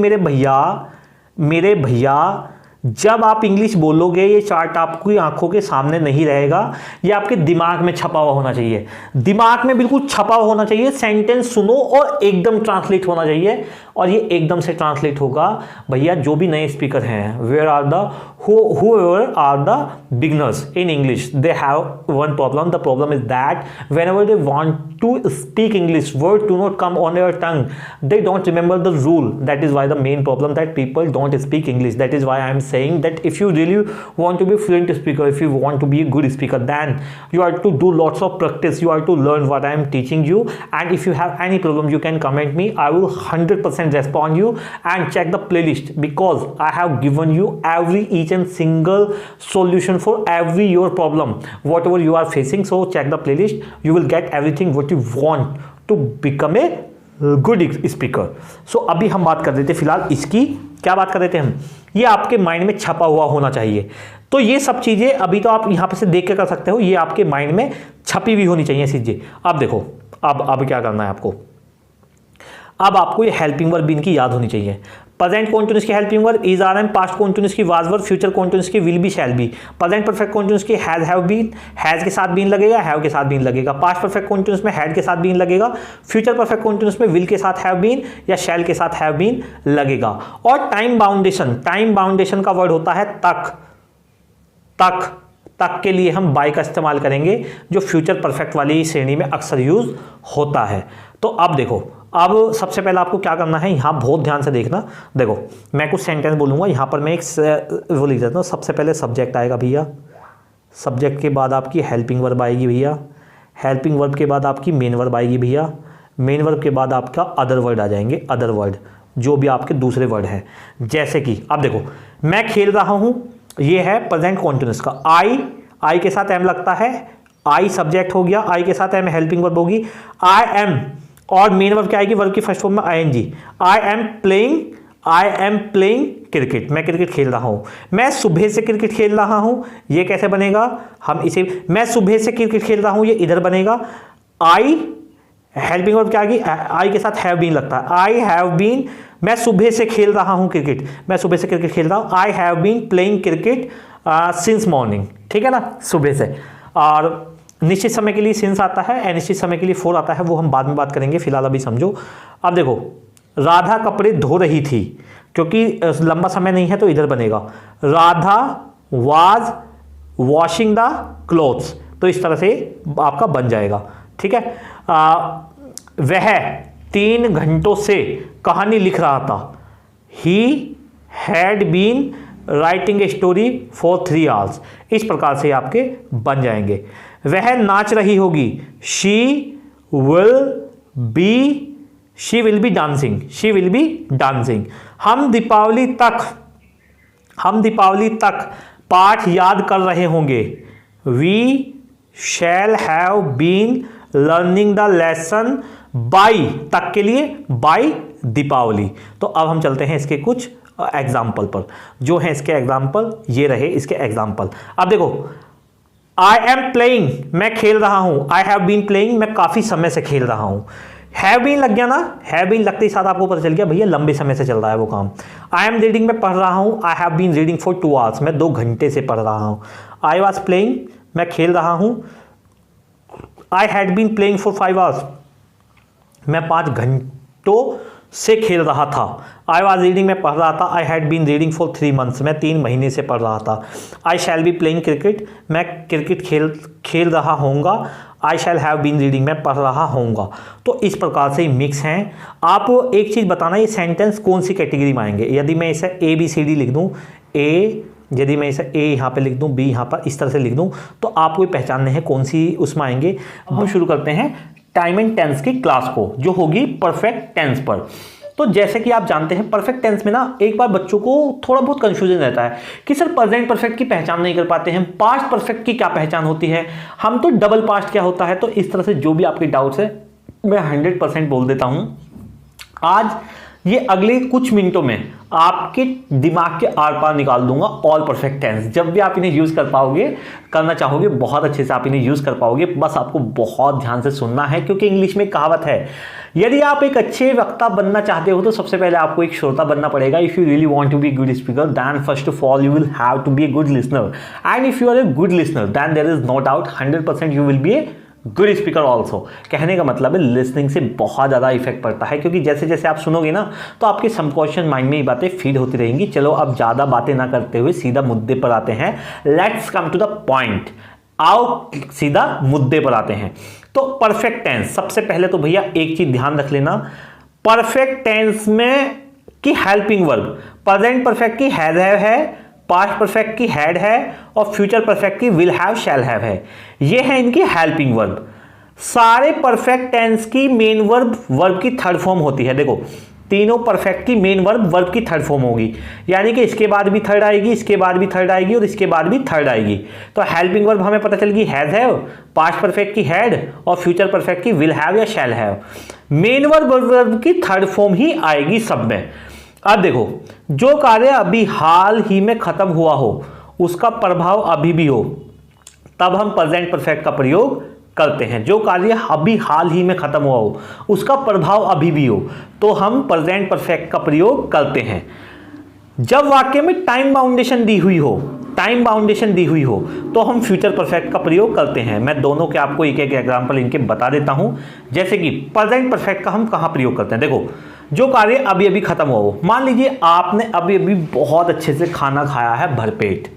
मेरे भैया जब आप इंग्लिश बोलोगे ये चार्ट आपकी आंखों के सामने नहीं रहेगा, ये आपके दिमाग में छपा हुआ होना चाहिए, दिमाग में बिल्कुल छपा हुआ होना चाहिए। सेंटेंस सुनो और एकदम ट्रांसलेट होना चाहिए, और ये एकदम से ट्रांसलेट होगा भैया। जो भी नए स्पीकर हैं, whoever are the beginners in English, they have one problem. The problem is that whenever they want to speak English, words do not come on their tongue. They don't remember the rule. That is why the main problem that people don't speak English. That is why I am saying that if you really want to be fluent speaker, if you want to be a good speaker, then you have to do lots of practice. You have to learn what I am teaching you. And if you have any problem, you can comment me. I will 100% respond you, and check the playlist, because I have given you each and single solution for every your problem whatever you are facing. So check the playlist, you will get everything what you want to become a good speaker. So अभी हम बात कर रहे थे फिलहाल इसकी, क्या बात कर रहे थे हम, ये आपके माइंड में छपा हुआ होना चाहिए। तो ये सब चीजें अभी तो आप यहां पे से देख के कर सकते हो, ये आपके माइंड में छपी हुई होनी चाहिए चीजें। अब देखो अब क्या करना है आपको, अब आपको ये हेल्पिंग वर्ब इनकी याद होनी चाहिए। प्रेजेंट कॉन्टिन्यूस की helping verb is are am, past continuous की वाज वर्ब, फ्यूचर कॉन्टिन्यूस की will be shall be, present perfect continuous की हैज हैव बीन, हैज के साथ बीन लगेगा, हैव के साथ बीन लगेगा, पास्ट परफेक्ट कॉन्टिन्यूस में हैड के साथ बीन लगेगा, फ्यूचर परफेक्ट कॉन्टिन्यूस में विल के साथ हैव बीन या शैल के साथ हैव बीन लगेगा। और टाइम बाउंडेशन का वर्ड होता है तक के लिए हम बाय का इस्तेमाल करेंगे, जो फ्यूचर परफेक्ट वाली श्रेणी में अक्सर यूज होता है। तो अब देखो, अब सबसे पहले आपको क्या करना है, यहाँ बहुत ध्यान से देखना। देखो मैं कुछ सेंटेंस बोलूँगा, यहाँ पर मैं एक वो लिख देता हूँ। सबसे पहले सब्जेक्ट आएगा भैया, सब्जेक्ट के बाद आपकी हेल्पिंग वर्ब आएगी भैया, हेल्पिंग वर्ब के बाद आपकी मेन वर्ब आएगी भैया, मेन वर्ब के बाद आपका अदर वर्ड आ जाएंगे, अदर वर्ड जो भी आपके दूसरे वर्ड हैं। जैसे कि अब देखो, मैं खेल रहा हूँ, ये है प्रेजेंट कॉन्टिन्यूस का, आई के साथ एम लगता है, आई सब्जेक्ट हो गया, आई के साथ एम हेल्पिंग वर्ब होगी, आई एम, और मेन वर्ब क्या आएगी, वर्ब की फर्स्ट फॉर्म में ING, I am playing cricket, मैं क्रिकेट खेल रहा हूँ। मैं सुबह से क्रिकेट खेल रहा हूँ, ये कैसे बनेगा, हम इसे, मैं सुबह से क्रिकेट खेल रहा हूँ, ये इधर बनेगा। आई हेल्पिंग वर्ब क्या आ गई, आई के साथ हैव बीन लगता है, आई हैव बीन, मैं सुबह से खेल रहा हूँ क्रिकेट, मैं सुबह से क्रिकेट खेल रहा हूँ, I have been playing cricket since morning, ठीक है ना, सुबह से। और निश्चित समय के लिए सिंस आता है, अनिश्चित समय के लिए फोर आता है, वो हम बाद में बात करेंगे, फिलहाल अभी समझो। अब देखो, राधा कपड़े धो रही थी, क्योंकि लंबा समय नहीं है तो इधर बनेगा, Radha was washing the clothes, तो इस तरह से आपका बन जाएगा, ठीक है। वह 3 घंटों से कहानी लिख रहा था, he had been writing a story for 3 hours, इस प्रकार से आपके बन जाएंगे। वह नाच रही होगी, शी विल बी डांसिंग। हम दीपावली तक पाठ याद कर रहे होंगे, we shall have been learning the lesson by तक के लिए बाई दीपावली। तो अब हम चलते हैं इसके कुछ एग्जाम्पल पर, जो है इसके एग्जाम्पल ये रहे इसके एग्जाम्पल। अब देखो, आई एम प्लेइंग, मैं खेल रहा हूं, आई हैव बीन प्लेइंग, मैं काफी समय से खेल रहा हूं। हैव बीन लग गया ना, हैव बीन लगते ही साथ आपको पता चल गया भैया लंबे समय से चल रहा है वो काम। आई एम रीडिंग, मैं पढ़ रहा हूं, I have been reading for 2 hours, मैं 2 घंटे से पढ़ रहा हूं। आई वॉज प्लेइंग, मैं खेल रहा हूं, I had been playing for 5 hours, मैं 5 घंटों से खेल रहा था। आई वॉज रीडिंग, मैं पढ़ रहा था, I had been reading for 3 months, मैं 3 महीने से पढ़ रहा था। I shall be playing cricket, मैं क्रिकेट खेल रहा होऊंगा। I shall have been reading, मैं पढ़ रहा होऊंगा। तो इस प्रकार से मिक्स हैं। आप एक चीज़ बताना, ये सेंटेंस कौन सी कैटेगरी में आएंगे। यदि मैं इसे ABCD लिख दूँ, यदि मैं इसे A यहाँ पे लिख दूँ, B यहाँ पर इस तरह से लिख दूँ, तो आपको पहचानने हैं कौन सी उसमें आएंगे। अब हम शुरू करते हैं टाइम एंड टेंस की क्लास को, जो होगी परफेक्ट टेंस पर। तो जैसे कि आप जानते हैं परफेक्ट टेंस में ना एक बार बच्चों को थोड़ा बहुत कंफ्यूजन रहता है कि सर प्रेजेंट परफेक्ट की पहचान नहीं कर पाते हैं, पास्ट परफेक्ट की क्या पहचान होती है, हम तो डबल पास्ट क्या होता है। तो इस तरह से जो भी आपके डाउट्स है मैं 100% बोल देता हूं। आज ये अगले कुछ मिनटों में आपके दिमाग के आर पार निकाल दूंगा ऑल परफेक्ट टेंस। जब भी आप इन्हें यूज कर पाओगे, करना चाहोगे, बहुत अच्छे से आप इन्हें यूज कर पाओगे। बस आपको बहुत ध्यान से सुनना है, क्योंकि इंग्लिश में कहावत है, यदि आप एक अच्छे वक्ता बनना चाहते हो तो सबसे पहले आपको एक श्रोता बनना पड़ेगा। If you really want to be good speaker, then first of all you will have to be a good listener, and if you are a good listener then there is no doubt 100% you will be a good speaker also. कहने का मतलब है listening से बहुत ज़्यादा effect पड़ता है, क्योंकि जैसे जैसे आप सुनोगे ना तो आपके सबकॉन्शियस माइंड में ये बातें फीड होती रहेंगी। चलो अब ज़्यादा बातें ना करते हुए सीधा मुद्दे पर आते हैं। Let's come to the point, आओ सीधा मुद्दे पर आते हैं। तो परफेक्ट टेंस, सबसे पहले तो भैया एक चीज ध्यान रख लेना, परफेक्ट टेंस में की हेल्पिंग वर्ब, प्रेजेंट परफेक्ट की हैव है, पास्ट परफेक्ट की हैड है, और फ्यूचर परफेक्ट की विल हैव शैल हैव है। ये है इनकी हेल्पिंग वर्ब। सारे परफेक्ट टेंस की मेन वर्ब की थर्ड फॉर्म होती है। देखो तीनों परफेक्ट की मेन वर्ब की थर्ड फॉर्म होगी, यानी कि इसके बाद भी थर्ड आएगी, इसके बाद भी थर्ड आएगी, और इसके बाद भी थर्ड आएगी। तो हेल्पिंग वर्ब हमें पता चल गई हैज हैव, पास्ट परफेक्ट की हैड, और फ्यूचर परफेक्ट की विल हैव या शैल हैव। मेन वर्ब की थर्ड फॉर्म ही आएगी सब में। अब देखो, जो कार्य अभी हाल ही में खत्म हुआ हो, उसका प्रभाव अभी भी हो, तब हम प्रेजेंट परफेक्ट का प्रयोग करते हैं। जो कार्य अभी हाल ही में खत्म हुआ हो, उसका प्रभाव अभी भी हो, तो हम प्रेजेंट परफेक्ट का प्रयोग करते हैं। जब वाक्य में टाइम बाउंडेशन दी हुई हो, तो हम फ्यूचर परफेक्ट का प्रयोग करते हैं। मैं दोनों के आपको एक एक एग्जांपल इनके बता देता हूं। जैसे कि प्रेजेंट परफेक्ट का हम कहां प्रयोग करते हैं। देखो, जो कार्य अभी अभी खत्म हुआ हो, मान लीजिए आपने अभी अभी बहुत अच्छे से खाना खाया है भरपेट,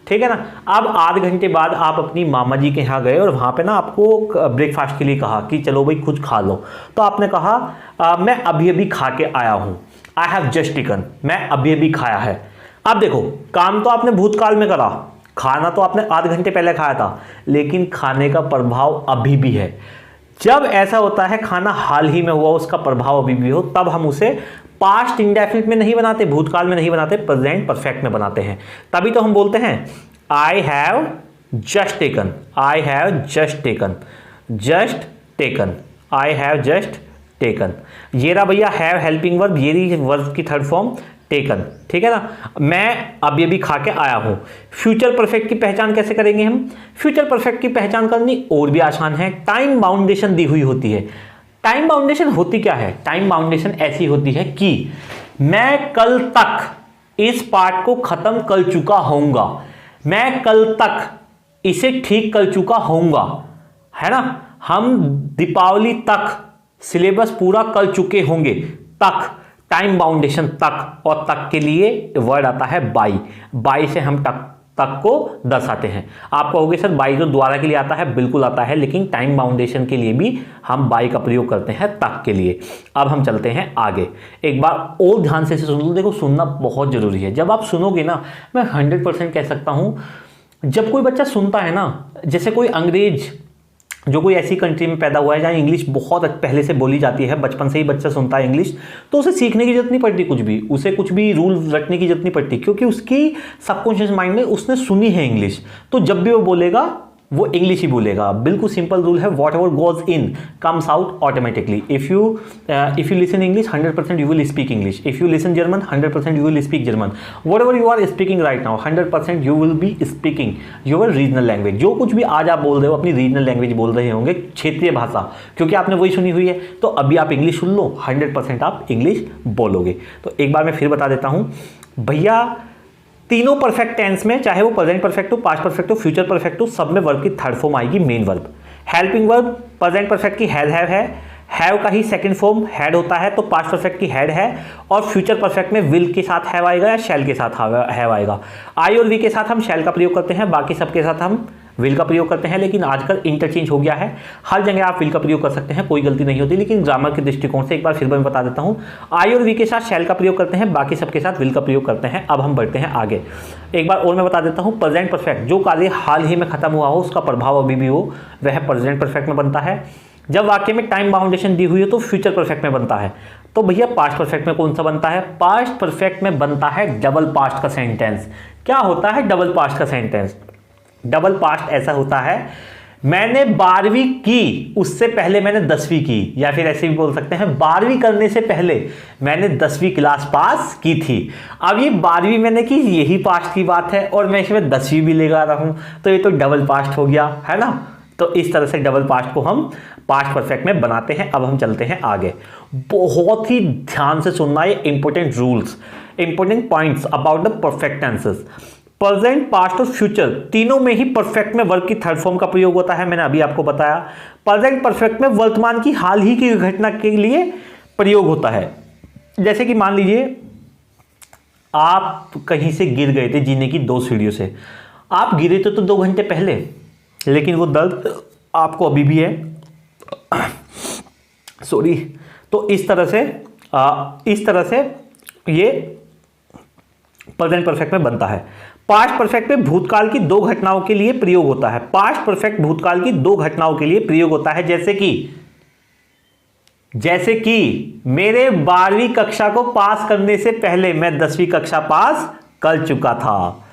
ठीक है ना। अब आधे घंटे बाद आप अपनी मामा जी के यहाँ गए और वहाँ पे ना आपको ब्रेकफास्ट के लिए कहा कि चलो भाई कुछ खा लो। तो आपने कहा मैं अभी अभी खा के आया हूँ, आई हैव जस्ट ईटन, मैं अभी अभी खाया है। अब देखो, काम तो आपने भूतकाल में करा, खाना तो आपने आधे घंटे पहले खाया था, लेकिन खाने का प्रभाव अभी भी है। जब ऐसा होता है खाना हाल ही में हुआ, उसका प्रभाव अभी भी हो, तब हम उसे पास्ट इंडेफिनिट में नहीं बनाते, भूतकाल में नहीं बनाते, प्रेजेंट परफेक्ट में बनाते हैं। तभी तो हम बोलते हैं I have just taken, I have just taken, just taken, I have just taken. ये रहा भैया हैव हेल्पिंग वर्ब, ये रही वर्ब की थर्ड फॉर्म टेकन, ठीक है ना। मैं अभी अभी खा के आया हूं। फ्यूचर परफेक्ट की पहचान कैसे करेंगे हम? फ्यूचर परफेक्ट की पहचान करनी और भी आसान है, टाइम बाउंडेशन दी हुई होती है। टाइम बाउंडेशन होती क्या है? टाइम बाउंडेशन ऐसी होती है कि मैं कल तक इस पार्ट को खत्म कर चुका होऊंगा, मैं कल तक इसे ठीक कर चुका होऊंगा, है ना। हम दीपावली तक सिलेबस पूरा कर चुके होंगे, तक, टाइम बाउंडेशन तक, और तक के लिए वर्ड आता है बाई। बाई से हम तक को दर्शाते हैं। आप कहोगे सर बाई जो द्वारा के लिए आता है, बिल्कुल आता है, लेकिन टाइम बाउंडेशन के लिए भी हम बाई का प्रयोग करते हैं तक के लिए। अब हम चलते हैं आगे, एक बार और ध्यान से सुन लो। देखो, सुनना बहुत जरूरी है। जब आप सुनोगे ना, मैं 100% कह सकता हूं, जब कोई बच्चा सुनता है ना, जैसे कोई अंग्रेज जो कोई ऐसी कंट्री में पैदा हुआ है जहाँ इंग्लिश बहुत पहले से बोली जाती है, बचपन से ही बच्चा सुनता है इंग्लिश, तो उसे सीखने की जरूरत नहीं पड़ती कुछ भी, उसे कुछ भी रूल रटने की जरूरत नहीं पड़ती, क्योंकि उसकी सबकॉन्शियस माइंड में उसने सुनी है इंग्लिश। तो जब भी वो बोलेगा वो इंग्लिश ही बोलेगा। बिल्कुल सिंपल रूल है, whatever goes in comes out automatically. If you listen English 100% you will speak English, if you listen German 100% you will speak German, whatever you are speaking right now 100% you will be speaking your regional language. जो कुछ भी आज आप बोल रहे हो अपनी regional language बोल रहे होंगे, क्षेत्रीय भाषा, क्योंकि आपने वही सुनी हुई है। तो अभी आप इंग्लिश सुन लो, 100% आप इंग्लिश बोलोगे। तो एक बार मैं फिर बता देता हूँ भैया, तीनों परफेक्ट टेंस में, चाहे वो प्रेजेंट परफेक्ट हो, पास्ट परफेक्ट हो, फ्यूचर परफेक्ट हो, सब में वर्ब की थर्ड फॉर्म आएगी main verb. Helping verb present perfect की हैव का ही सेकंड फॉर्म हैड होता है, तो पास्ट परफेक्ट की हैड है, और फ्यूचर परफेक्ट में विल के साथ हैव आएगा या शैल के साथ हैव आएगा। आई और वी के साथ हम शैल का प्रयोग करते हैं, बाकी सबके साथ हम विल का प्रयोग करते हैं, लेकिन आजकल इंटरचेंज हो गया है, हर जगह आप विल का प्रयोग कर सकते हैं, कोई गलती नहीं होती। लेकिन ग्रामर के दृष्टिकोण से एक बार फिर मैं बता देता हूं, आई और वी के साथ शैल का प्रयोग करते हैं, बाकी सबके साथ विल का प्रयोग करते हैं। अब हम बढ़ते हैं आगे। एक बार और मैं बता देता हूं, प्रेजेंट परफेक्ट जो कार्य हाल ही में खत्म हुआ हो, उसका प्रभाव अभी भी हो, वह प्रेजेंट परफेक्ट में बनता है। जब वाक्य में टाइम बाउंडेशन दी हुई है तो फ्यूचर परफेक्ट में बनता है। तो भैया पास्ट परफेक्ट में कौन सा बनता है? पास्ट परफेक्ट में बनता है डबल पास्ट का सेंटेंस। क्या होता है डबल पास्ट का सेंटेंस? डबल पास्ट ऐसा होता है, मैंने 12वीं की, उससे पहले मैंने 10वीं की, या फिर ऐसे भी बोल सकते हैं 12वीं करने से पहले मैंने 10वीं क्लास पास की थी। अब ये 12वीं मैंने की, यही पास्ट की बात है, और मैं इसमें 10वीं भी लेगा रहा हूं, तो ये तो डबल पास्ट हो गया, है ना। तो इस तरह से डबल पास्ट को हम पास्ट परफेक्ट में बनाते हैं। अब हम चलते हैं आगे। बहुत ही ध्यान से सुनना है important rules, important points about the perfect tenses. Present, past और फ्यूचर तीनों में ही परफेक्ट में वर्ब की थर्ड फॉर्म का प्रयोग होता है, मैंने अभी आपको बताया। प्रेजेंट परफेक्ट में वर्तमान की हाल ही की घटना के लिए प्रयोग होता है। जैसे कि मान लीजिए आप कहीं से गिर गए थे जीने की 2 सीढ़ियों से, आप गिरे थे तो 2 घंटे पहले, लेकिन वो दर्द आपको अभी भी है, सॉरी। तो इस तरह से ये प्रेजेंट परफेक्ट में बनता है। पास्ट परफेक्ट में भूतकाल की 2 घटनाओं के लिए प्रयोग होता है। पास्ट परफेक्ट भूतकाल की 2 घटनाओं के लिए प्रयोग होता है, जैसे कि मेरे 12वीं कक्षा को पास करने से पहले मैं 10वीं कक्षा पास कर चुका था।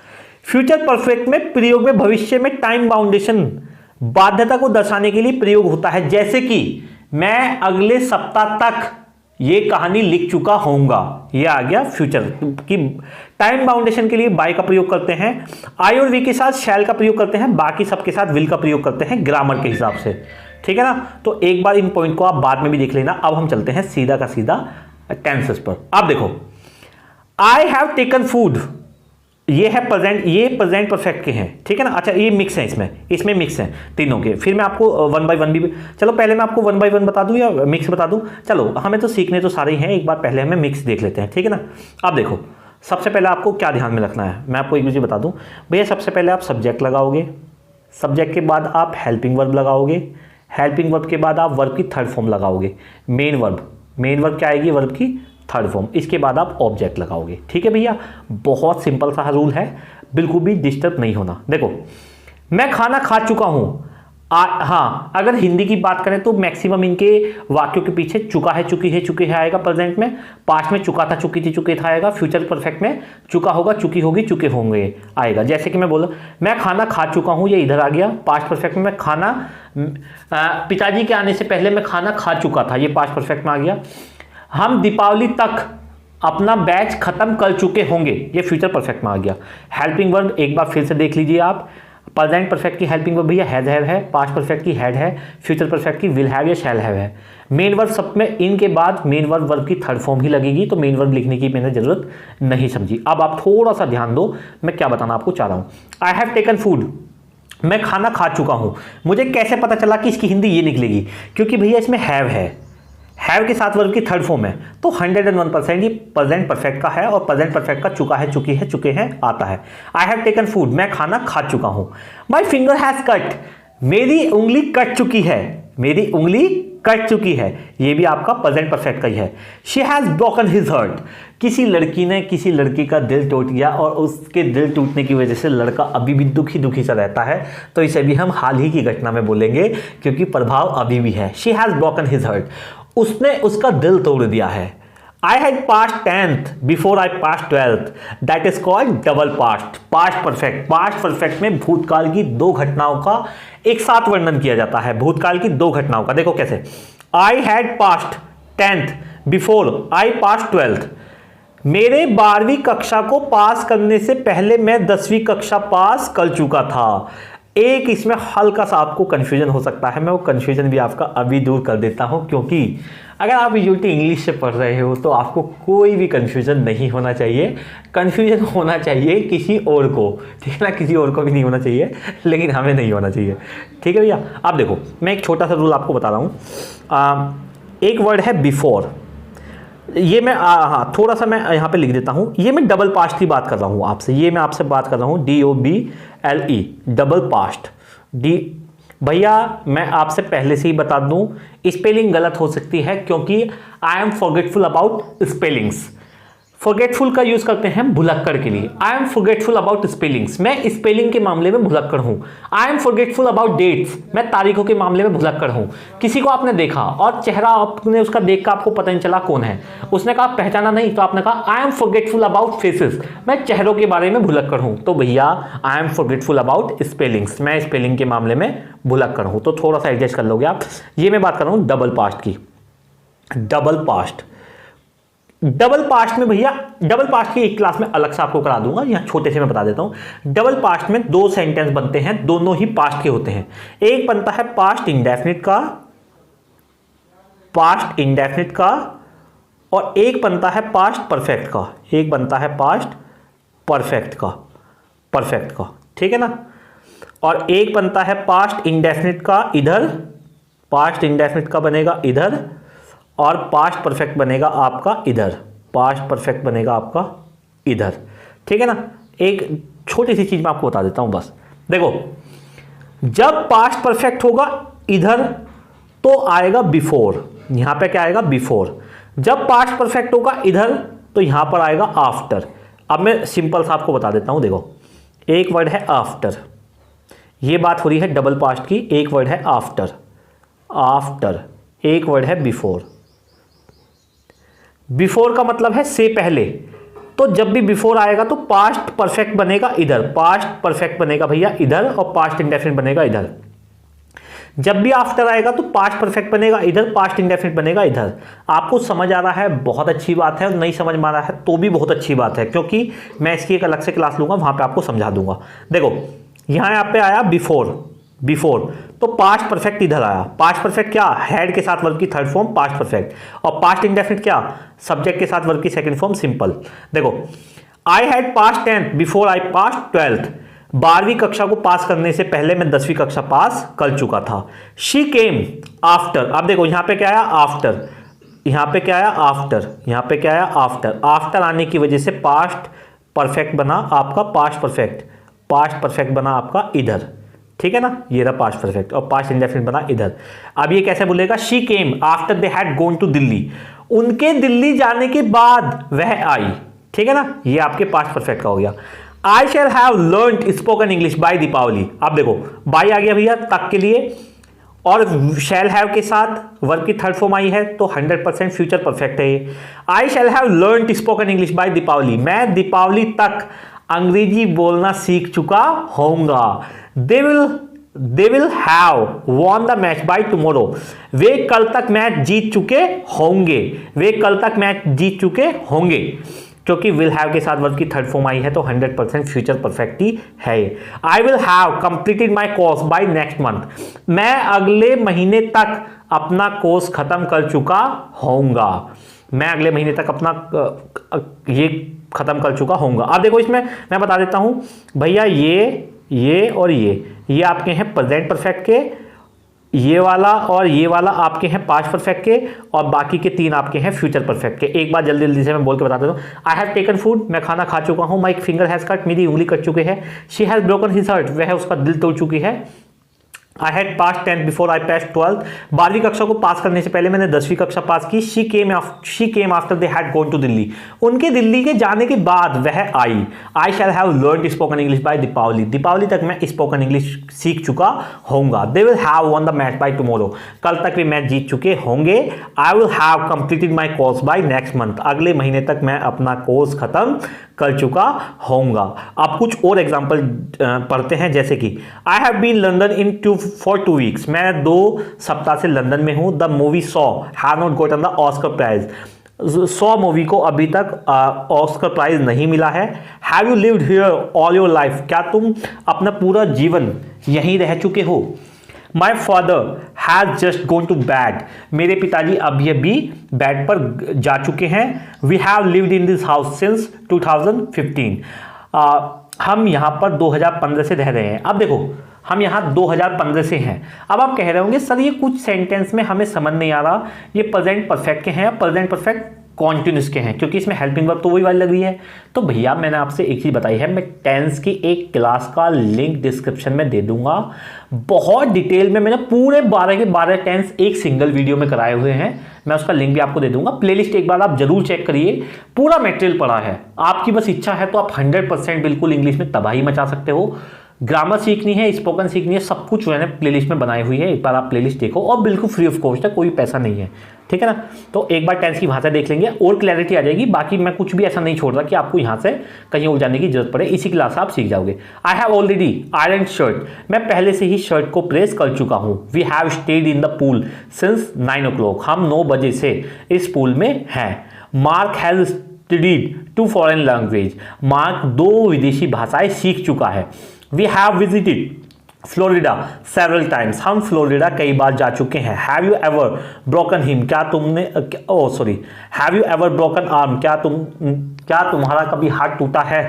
फ्यूचर परफेक्ट में प्रयोग में भविष्य में टाइम बाउंडेशन, बाध्यता को दर्शाने के लिए प्रयोग होता है, जैसे कि मैं अगले सप्ताह तक ये कहानी लिख चुका होऊंगा। ये आ गया फ्यूचर की। टाइम बाउंडेशन के लिए बाय का प्रयोग करते हैं, आई और वी के साथ शैल का प्रयोग करते हैं, बाकी सबके साथ विल का प्रयोग करते हैं ग्रामर के हिसाब से, ठीक है ना। तो एक बार इन पॉइंट को आप बाद में भी देख लेना। अब हम चलते हैं सीधा का सीधा टेंसेस पर। आप देखो, आई हैव टेकन फूड, ये है प्रेजेंट, ये प्रेजेंट परफेक्ट के हैं, ठीक है ना। अच्छा, ये मिक्स है, इसमें मिक्स है तीनों के। फिर मैं आपको 1 बाय 1 भी, चलो पहले मैं आपको 1 बाय 1 बता दूं या मिक्स बता दूं? चलो, हमें तो सीखने तो सारे ही हैं, एक बार पहले हमें मिक्स देख लेते हैं, ठीक है ना। अब देखो, सबसे पहले आपको क्या ध्यान में रखना है, मैं आपको एक चीज़ बता दूं भैया। सबसे पहले आप सब्जेक्ट लगाओगे, सब्जेक्ट के बाद आप हेल्पिंग वर्ब लगाओगे, हेल्पिंग वर्ब के बाद आप वर्ब की थर्ड फॉर्म लगाओगे, मेन वर्ब क्या आएगी? वर्ब की थर्ड फॉर्म। इसके बाद आप ऑब्जेक्ट लगाओगे, ठीक है भैया। बहुत सिंपल सा रूल है, बिल्कुल भी डिस्टर्ब नहीं होना। देखो, मैं खाना खा चुका हूं। हाँ, अगर हिंदी की बात करें तो मैक्सिमम इनके वाक्यों के पीछे चुका है, चुकी है आएगा प्रेजेंट में, पास्ट में चुका था, चुकी थी, चुके था आएगा, फ्यूचर परफेक्ट में चुका होगा, चुकी होगी, चुके होंगे आएगा। जैसे कि मैं बोला मैं खाना खा चुका हूं, ये इधर आ गया। पास्ट परफेक्ट में मैं खाना, पिताजी के आने से पहले मैं खाना खा चुका था, ये पास्ट परफेक्ट में आ गया। हम दीपावली तक अपना बैच खत्म कर चुके होंगे, ये फ्यूचर परफेक्ट में आ गया। हेल्पिंग वर्ब एक बार फिर से देख लीजिए आप। प्रेजेंट परफेक्ट की हेल्पिंग वर्ब भैया हैज हैव है, पास्ट परफेक्ट की हैड है, फ्यूचर परफेक्ट की विल हैव या शैल हैव है। मेन वर्ब सब में इनके बाद मेन वर्ब की थर्ड फॉर्म ही लगेगी, तो मेन वर्ब लिखने की मैंने जरूरत नहीं समझी। अब आप थोड़ा सा ध्यान दो, मैं क्या बताना आपको चाह रहा हूँ। आई हैव टेकन फूड, मैं खाना खा चुका हूँ। मुझे कैसे पता चला कि इसकी हिंदी ये निकलेगी? क्योंकि भैया इसमें हैव के साथ वर्ब की थर्ड फॉर्म है, तो 101% ये प्रेजेंट परफेक्ट का है, और प्रेजेंट परफेक्ट का चुका है, चुकी है, चुके हैं आता है। आई हैव टेकन फूड, मैं खाना खा चुका हूं। माई फिंगर हैज कट, मेरी उंगली कट चुकी है, मेरी उंगली कट चुकी है, ये भी आपका प्रेजेंट परफेक्ट का ही है। She has broken his heart, किसी लड़की ने किसी लड़की का दिल तोड़ दिया, और उसके दिल टूटने की वजह से लड़का अभी भी दुखी सा रहता है, तो इसे भी हम हाल ही की घटना में बोलेंगे, क्योंकि प्रभाव अभी भी है। She has broken his heart, उसने उसका दिल तोड़ दिया है। I had pass 10th before I pass 12th, that is called double past, past perfect. Past perfect में भूतकाल की दो घटनाओं का एक साथ वर्णन किया जाता है, भूतकाल की दो घटनाओं का। देखो कैसे, I had passed 10th before I pass 12th, मेरे 12वीं कक्षा को पास करने से पहले मैं 10वीं कक्षा पास कर चुका था। एक इसमें हल्का सा आपको कंफ्यूजन हो सकता है, मैं वो कंफ्यूजन भी आपका अभी दूर कर देता हूं, क्योंकि अगर आप यूटी इंग्लिश से पढ़ रहे हो तो आपको कोई भी कंफ्यूजन नहीं होना चाहिए। कंफ्यूजन होना चाहिए किसी और को, ठीक है ना, किसी और को भी नहीं होना चाहिए, लेकिन हमें नहीं होना चाहिए, ठीक है भैया। आप देखो, मैं एक छोटा सा रूल आपको बता रहा हूँ। एक वर्ड है बिफोर, ये मैं हाँ थोड़ा सा मैं यहाँ पे लिख देता हूँ, ये मैं डबल पास्ट की बात कर रहा हूँ आपसे, ये मैं आपसे बात कर रहा हूँ DOBLE, डबल पास्ट। भैया मैं आपसे पहले से ही बता दूं, स्पेलिंग गलत हो सकती है, क्योंकि I am forgetful about spellings. Forgetful का यूज करते हैं भुलक्कड़ के लिए। I am forgetful about spellings, मैं स्पेलिंग के मामले में भुलक्कड़ हूं। I am forgetful about dates, मैं तारीखों के मामले में भुलक्कड़ हूं। किसी को आपने देखा और चेहरा आपने उसका देख कर आपको पता नहीं चला कौन है, उसने कहा पहचाना नहीं, तो आपने कहा आई एम फॉरगेटफुल अबाउट फेसेस, मैं चेहरों के बारे में भुलक्कड़ हूं। तो भैया आई एम फॉरगेटफुल अबाउट स्पेलिंग्स, मैं स्पेलिंग के मामले में भुलक्कड़ हूं, तो थोड़ा सा एडजस्ट कर लोगे आप। ये मैं बात कर रहा हूं डबल पास्ट की। डबल पास्ट, डबल पास्ट में भैया, डबल पास्ट की एक क्लास में अलग से आपको करा दूंगा, यहां छोटे से मैं बता देता हूं। डबल पास्ट में दो सेंटेंस बनते हैं, दोनों ही पास्ट के होते हैं। एक बनता है पास्ट इंडेफिनिट का, पास्ट इंडेफिनिट का, और एक बनता है पास्ट परफेक्ट का, एक बनता है पास्ट परफेक्ट का, परफेक्ट का, ठीक है ना। और एक बनता है पास्ट इंडेफिनिट का इधर, पास्ट इंडेफिनिट का बनेगा इधर, और पास्ट परफेक्ट बनेगा आपका इधर, पास्ट परफेक्ट बनेगा आपका इधर, ठीक है ना। एक छोटी सी चीज मैं आपको बता देता हूं बस, देखो जब पास्ट परफेक्ट होगा इधर तो आएगा बिफोर, यहां पे क्या आएगा बिफोर। जब पास्ट परफेक्ट होगा इधर तो यहां पर आएगा आफ्टर। अब मैं सिंपल सा आपको बता देता हूं, देखो एक वर्ड है आफ्टर, ये बात हो रही है डबल पास्ट की, एक वर्ड है आफ्टर, आफ्टर, एक वर्ड है बिफोर। बिफोर का मतलब है से पहले, तो जब भी बिफोर आएगा तो पास्ट परफेक्ट बनेगा इधर, पास्ट परफेक्ट बनेगा भैया इधर, और पास्ट इंडेफिनिट बनेगा इधर। जब भी आफ्टर आएगा तो पास्ट परफेक्ट बनेगा इधर, पास्ट इंडेफिनिट बनेगा इधर। आपको समझ आ रहा है, बहुत अच्छी बात है, और नहीं समझ में आ रहा है तो भी बहुत अच्छी बात है, क्योंकि मैं इसकी एक अलग से क्लास लूंगा, वहां पे आपको समझा दूंगा। देखो यहां पे आया बिफोर, बिफोर तो पास्ट परफेक्ट इधर आया। पास्ट परफेक्ट क्या, हैड के साथ वर्ब की थर्ड फॉर्म पास्ट परफेक्ट, और पास्ट इंडेफिनिट क्या, सब्जेक्ट के साथ वर्ब की सेकंड फॉर्म सिंपल। देखो I had pass 10th before I pass 12th, 12वीं कक्षा को पास करने से पहले मैं 10वीं कक्षा पास कर चुका था। शी केम आफ्टर, अब देखो यहां पे क्या आया आफ्टर, यहां पे क्या आया आफ्टर, यहां पे क्या आया आफ्टर। आफ्टर आने की वजह से पास्ट परफेक्ट बना आपका पास्ट परफेक्ट, पास्ट परफेक्ट बना आपका इधर, ठीक है ना, ये रहा पास्ट परफेक्ट, और पास्ट इंडेफिनिट बना इधर। अब ये कैसे बोलेगा, she came after they had gone to Delhi, उनके दिल्ली जाने के बाद वह आई, ठीक है ना, ये आपके पास्ट परफेक्ट का हो गया। I shall have learned spoken English by Deepawali, अब देखो बाय आ गया भैया तक के लिए, और शैल हैव के साथ वर्ब की थर्ड फॉर्म आई है, तो 100% फ्यूचर परफेक्ट है ये। I shall have learned spoken English by Deepawali, मैं दीपावली तक अंग्रेजी बोलना सीख चुका होऊंगा। They will have won the match by tomorrow, वे कल तक मैच जीत चुके होंगे, वे कल तक मैच जीत चुके होंगे, क्योंकि विल हैव के साथ वर्ब की थर्ड फॉर्म आई है, तो 100% फ्यूचर परफेक्ट ही है। I will have completed my course by next month, मैं अगले महीने तक अपना कोर्स खत्म कर चुका होऊंगा, मैं अगले महीने तक अपना ये खत्म कर चुका होऊंगा। अब देखो इसमें मैं बता देता हूं भैया, ये और ये आपके हैं प्रेजेंट परफेक्ट के, ये वाला और ये वाला आपके हैं पास्ट परफेक्ट के, और बाकी के तीन आपके हैं फ्यूचर परफेक्ट के। एक बार जल्दी जल्दी से मैं बोल के बता देता हूँ। आई हैव टेकन फूड, मैं खाना खा चुका हूँ। माई फिंगर हैज कट, मेरी उंगली कट चुकी है। She has broken his heart, वह उसका दिल तोड़ चुकी है। I had pass 10th before I pass 12th। 12वीं कक्षा को पास करने से पहले मैंने 10वीं कक्षा पास की। She came after they had gone to Delhi. उनके दिल्ली के जाने के बाद वह आई। I shall have learn spoken English by Deepawali. Deepawali तक मैं स्पोकन इंग्लिश सीख चुका होऊंगा। They will have won the match by tomorrow. कल तक वे मैच जीत चुके होंगे। I will have completed my course by next month. अगले महीने तक मैं अपना कोर्स खत्म कर चुका होऊंगा। अब कुछ और एग्जाम्पल पढ़ते हैं, जैसे कि I have been London for 2 weeks. मैं 2 सप्ताह से लंदन में हूं। The movie Saw have not gotten the Oscar prize. Saw movie को अभी तक ऑस्कर प्राइज नहीं मिला है। Have you lived here all your life. क्या तुम अपना पूरा जीवन यहीं रह चुके हो। My father has just gone to bed. मेरे पिताजी अभी अभी बेड पर जा चुके हैं। We have lived in this house since 2015। हम यहाँ पर 2015 से रह रहे हैं। अब देखो, हम यहाँ 2015 से हैं। अब आप कह रहे होंगे सर ये कुछ सेंटेंस में हमें समझ नहीं आ रहा, ये प्रेजेंट परफेक्ट के हैं या प्रेजेंट परफेक्ट कॉन्टिन्यूस के हैं, क्योंकि इसमें हेल्पिंग वर्ब तो वही वाली लग रही है। तो भैया मैंने आपसे एक चीज़ बताई है, मैं टेंस की एक क्लास का लिंक डिस्क्रिप्शन में दे दूंगा। बहुत डिटेल में मैंने पूरे 12 के 12 टेंस एक सिंगल वीडियो में कराए हुए हैं। मैं उसका लिंक भी आपको दे दूंगा। प्लेलिस्ट एक बार आप जरूर चेक करिए, पूरा मटेरियल पड़ा है। आपकी बस इच्छा है तो आप 100% बिल्कुल इंग्लिश में तबाही मचा सकते हो। ग्रामर सीखनी है, स्पोकन सीखनी है, सब कुछ मैंने प्लेलिस्ट में बनाई हुई है। एक बार आप प्लेलिस्ट देखो और बिल्कुल फ्री ऑफ कॉस्ट है, कोई पैसा नहीं है, ठीक है ना। तो एक बार टेंस की भाषा देख लेंगे और क्लैरिटी आ जाएगी। बाकी मैं कुछ भी ऐसा नहीं छोड़ रहा कि आपको यहाँ से कहीं और जाने की जरूरत पड़े, इसी क्लास से आप सीख जाओगे। I have already iron shirt. मैं पहले से ही शर्ट को प्रेस कर चुका हूँ। We have stayed in the pool since 9 o'clock। हम 9 बजे से इस पूल में हैं। Mark has studied 2 foreign language. Mark 2 विदेशी भाषाएं सीख चुका है। We have visited Florida several times. हम फ्लोरिडा कई बार जा चुके हैं। Have you ever broken him. क्या तुमने have you ever broken arm. क्या तुम्हारा कभी हाथ टूटा है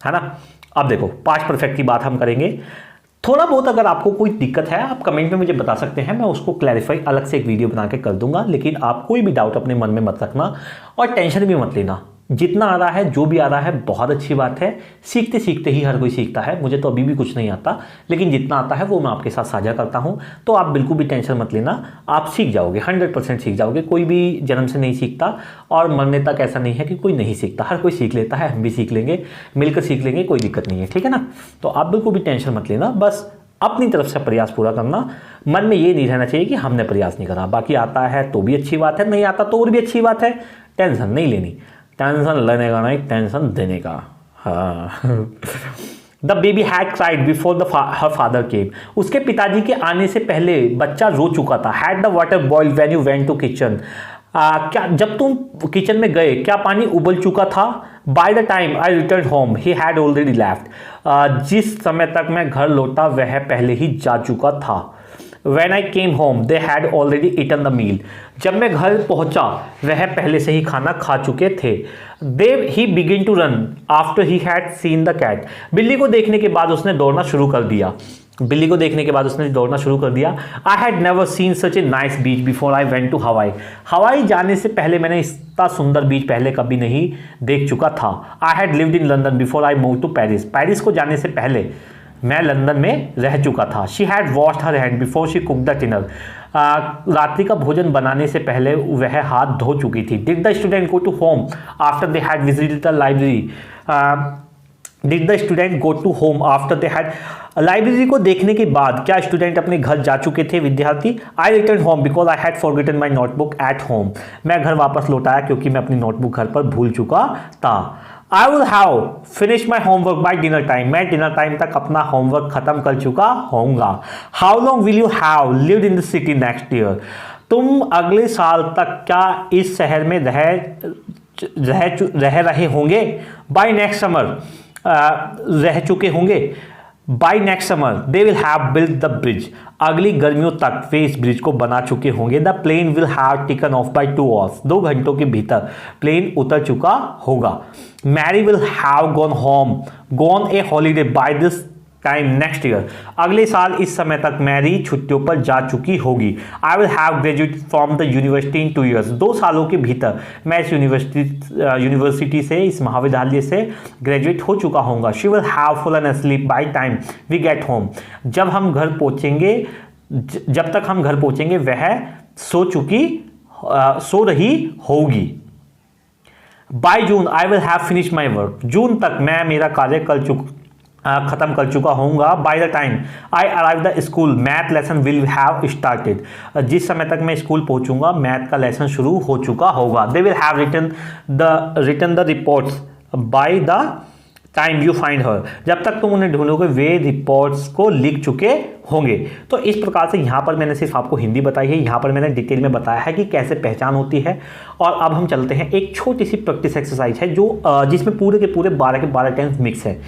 ना। अब देखो पास्ट परफेक्ट की बात हम करेंगे। थोड़ा बहुत अगर आपको कोई दिक्कत है आप कमेंट में मुझे बता सकते हैं, मैं उसको क्लैरिफाई अलग से एक वीडियो बना के कर दूंगा। लेकिन आप कोई भी डाउट अपने मन में मत रखना और टेंशन भी मत लेना। जितना आ रहा है, जो भी आ रहा है, बहुत अच्छी बात है। सीखते सीखते ही हर कोई सीखता है। मुझे तो अभी भी कुछ नहीं आता, लेकिन जितना आता है वो मैं आपके साथ साझा करता हूं। तो आप बिल्कुल भी टेंशन मत लेना, आप सीख जाओगे, 100% सीख जाओगे। कोई भी जन्म से नहीं सीखता और मरने तक ऐसा नहीं है कि कोई नहीं सीखता, हर कोई सीख लेता है। हम भी सीख लेंगे, मिलकर सीख लेंगे, कोई दिक्कत नहीं है, ठीक है ना। तो आप बिल्कुल भी टेंशन मत लेना, बस अपनी तरफ से प्रयास पूरा करना। मन में ये नहीं रहना चाहिए कि हमने प्रयास नहीं करा। बाकी आता है तो भी अच्छी बात है, नहीं आता तो और भी अच्छी बात है। टेंशन नहीं लेनी, टेंशन लेने का नहीं, टेंशन देने का। हाँ। The baby had cried before her father came. उसके पिताजी के आने से पहले बच्चा रो चुका था। Had the water boiled when you went to kitchen. क्या जब तुम किचन में गए क्या पानी उबल चुका था। Bye the time I return home he had already left. जिस समय तक मैं घर लौटा वह पहले ही जा चुका था। When I came home, they had already eaten the meal. जब मैं घर पहुंचा वह पहले से ही खाना खा चुके थे। He began to run after he had seen the cat. बिल्ली को देखने के बाद उसने दौड़ना शुरू कर दिया। बिल्ली को देखने के बाद उसने दौड़ना शुरू कर दिया। I had never seen such a nice beach before I went to Hawaii. हवाई जाने से पहले मैंने इतना सुंदर बीच पहले कभी नहीं देख चुका था। I had lived in London before I moved to Paris. Paris को जाने से पहले मैं लंदन में रह चुका था। She had washed her hand before she cook the dinner. रात्रि का भोजन बनाने से पहले वह हाथ धो चुकी थी। Did the student go to home after they had visited the library. Did the student go to home after they had. Library को देखने के बाद क्या स्टूडेंट अपने घर जा चुके थे विद्यार्थी। I return home because I had forgotten my notebook at home. मैं घर वापस लौट आया क्योंकि मैं अपनी नोटबुक घर पर भूल चुका था। आई will have finish my homework by dinner time. मैं डिनर टाइम तक अपना होमवर्क खत्म कर चुका होऊंगा। How long will you have lived in the city next year. तुम अगले साल तक क्या इस शहर में रह रहे होंगे। बाई नेक्स्ट समर रह चुके होंगे। By next summer they will have built the bridge. अगली गर्मियों तक वे इस ब्रिज को बना चुके होंगे। The plane will have taken off by 2 hours। 2 घंटों के भीतर प्लेन उतर चुका होगा। Mary will have gone a holiday by this time next year. अगले साल इस समय तक मैरी छुट्टियों पर जा चुकी होगी। आई will have graduate from the university in 2 years। 2 सालों के भीतर मैं इस यूनिवर्सिटी से, इस महाविद्यालय से ग्रेजुएट हो चुका होऊंगा। She will have fallen asleep by time we get home. जब हम घर पहुंचेंगे जब तक हम घर पहुंचेंगे वह सो रही होगी। By June I will have finish my work, जून तक मैं मेरा कार्य खत्म कर चुका होऊंगा। By the time I arrive the school math lesson will have started, जिस समय तक मैं स्कूल पहुंचूंगा मैथ का लेसन शुरू हो चुका होगा। They will have written the reports by the time you find her, जब तक तुम उन्हें ढूंढोगे वे रिपोर्ट्स को लिख चुके होंगे। तो इस प्रकार से यहाँ पर मैंने सिर्फ आपको हिंदी बताई है, यहाँ पर मैंने डिटेल में बताया है कि कैसे पहचान होती है। और अब हम चलते हैं, एक छोटी सी प्रैक्टिस एक्सरसाइज है जो जिसमें पूरे के पूरे 12 के 12 टेंस मिक्स है।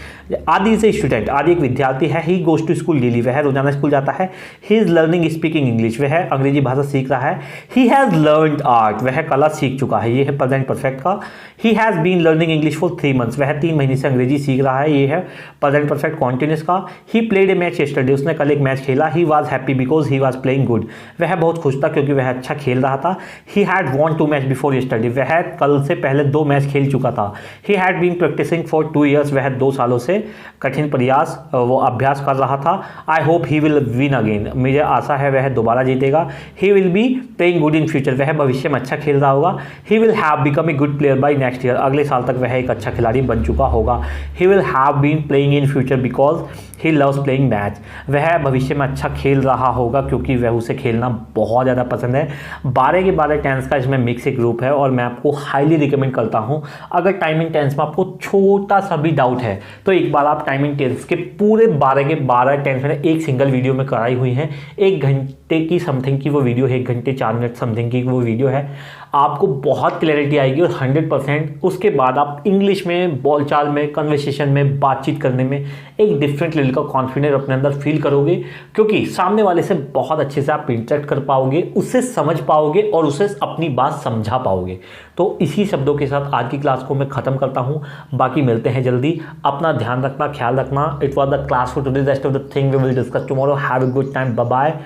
आदि इज ए स्टूडेंट, आदि एक विद्यार्थी है। He goes to school daily, वह रोजाना स्कूल जाता है। He is learning speaking English, वह अंग्रेजी भाषा सीख रहा है। ही हैज़ लर्नड आर्ट, वह कला सीख चुका है, ये है प्रेजेंट परफेक्ट का। He has been learning English for 3 months, वह 3 महीने से अंग्रेजी सीख रहा है, ये है प्रेजेंट परफेक्ट कॉन्टिन्यूस का। He played a match yesterday, उसने कल एक मैच खेला। He was happy because he was playing good, वह बहुत खुश था क्योंकि वह अच्छा खेल रहा था। He had won 2 match before yesterday, वह कल से पहले 2 मैच खेल चुका था। He had been practising for 2 years, वह 2 सालों से कठिन प्रयास वो अभ्यास कर रहा था। I hope he will win again, मुझे आशा है वह दोबारा जीतेगा। He will be playing good in future, वह भविष्य में अच्छा खेल रहा होगा। He will have become a good player by next year, अगले साल तक वह एक अच्छा खिलाड़ी बन चुका होगा। He will have been playing in future because he loves playing match, वह भविष्य में अच्छा खेल रहा होगा क्योंकि वह उसे खेलना बहुत ज़्यादा पसंद है। 12 के 12 टेंस का इसमें मिक्स एक ग्रुप है और मैं आपको हाईली रिकमेंड करता हूं, अगर टाइमिंग टेंस में आपको छोटा सा भी डाउट है तो एक बार आप टाइमिंग टेंस के पूरे 12 के 12 टेंस मैंने एक सिंगल वीडियो में कराई हुई हैं। 1 घंटे की समथिंग की वो वीडियो है, 1 घंटे 4 मिनट समथिंग की वो वीडियो है। आपको बहुत क्लैरिटी आएगी और 100% उसके बाद आप इंग्लिश में बोलचाल में कन्वर्सेशन में बातचीत करने में एक डिफरेंट लेवल का कॉन्फिडेंस अपने अंदर फील करोगे, क्योंकि सामने वाले से बहुत अच्छे से आप इंटरेक्ट कर पाओगे, उससे समझ पाओगे और उसे अपनी बात समझा पाओगे। तो इसी शब्दों के साथ आज की क्लास को मैं ख़त्म करता हूँ, बाकी मिलते हैं जल्दी। अपना ध्यान रखना, ख्याल रखना। It was the class for today, rest of the thing we will discuss tomorrow. Have a good time, bye bye.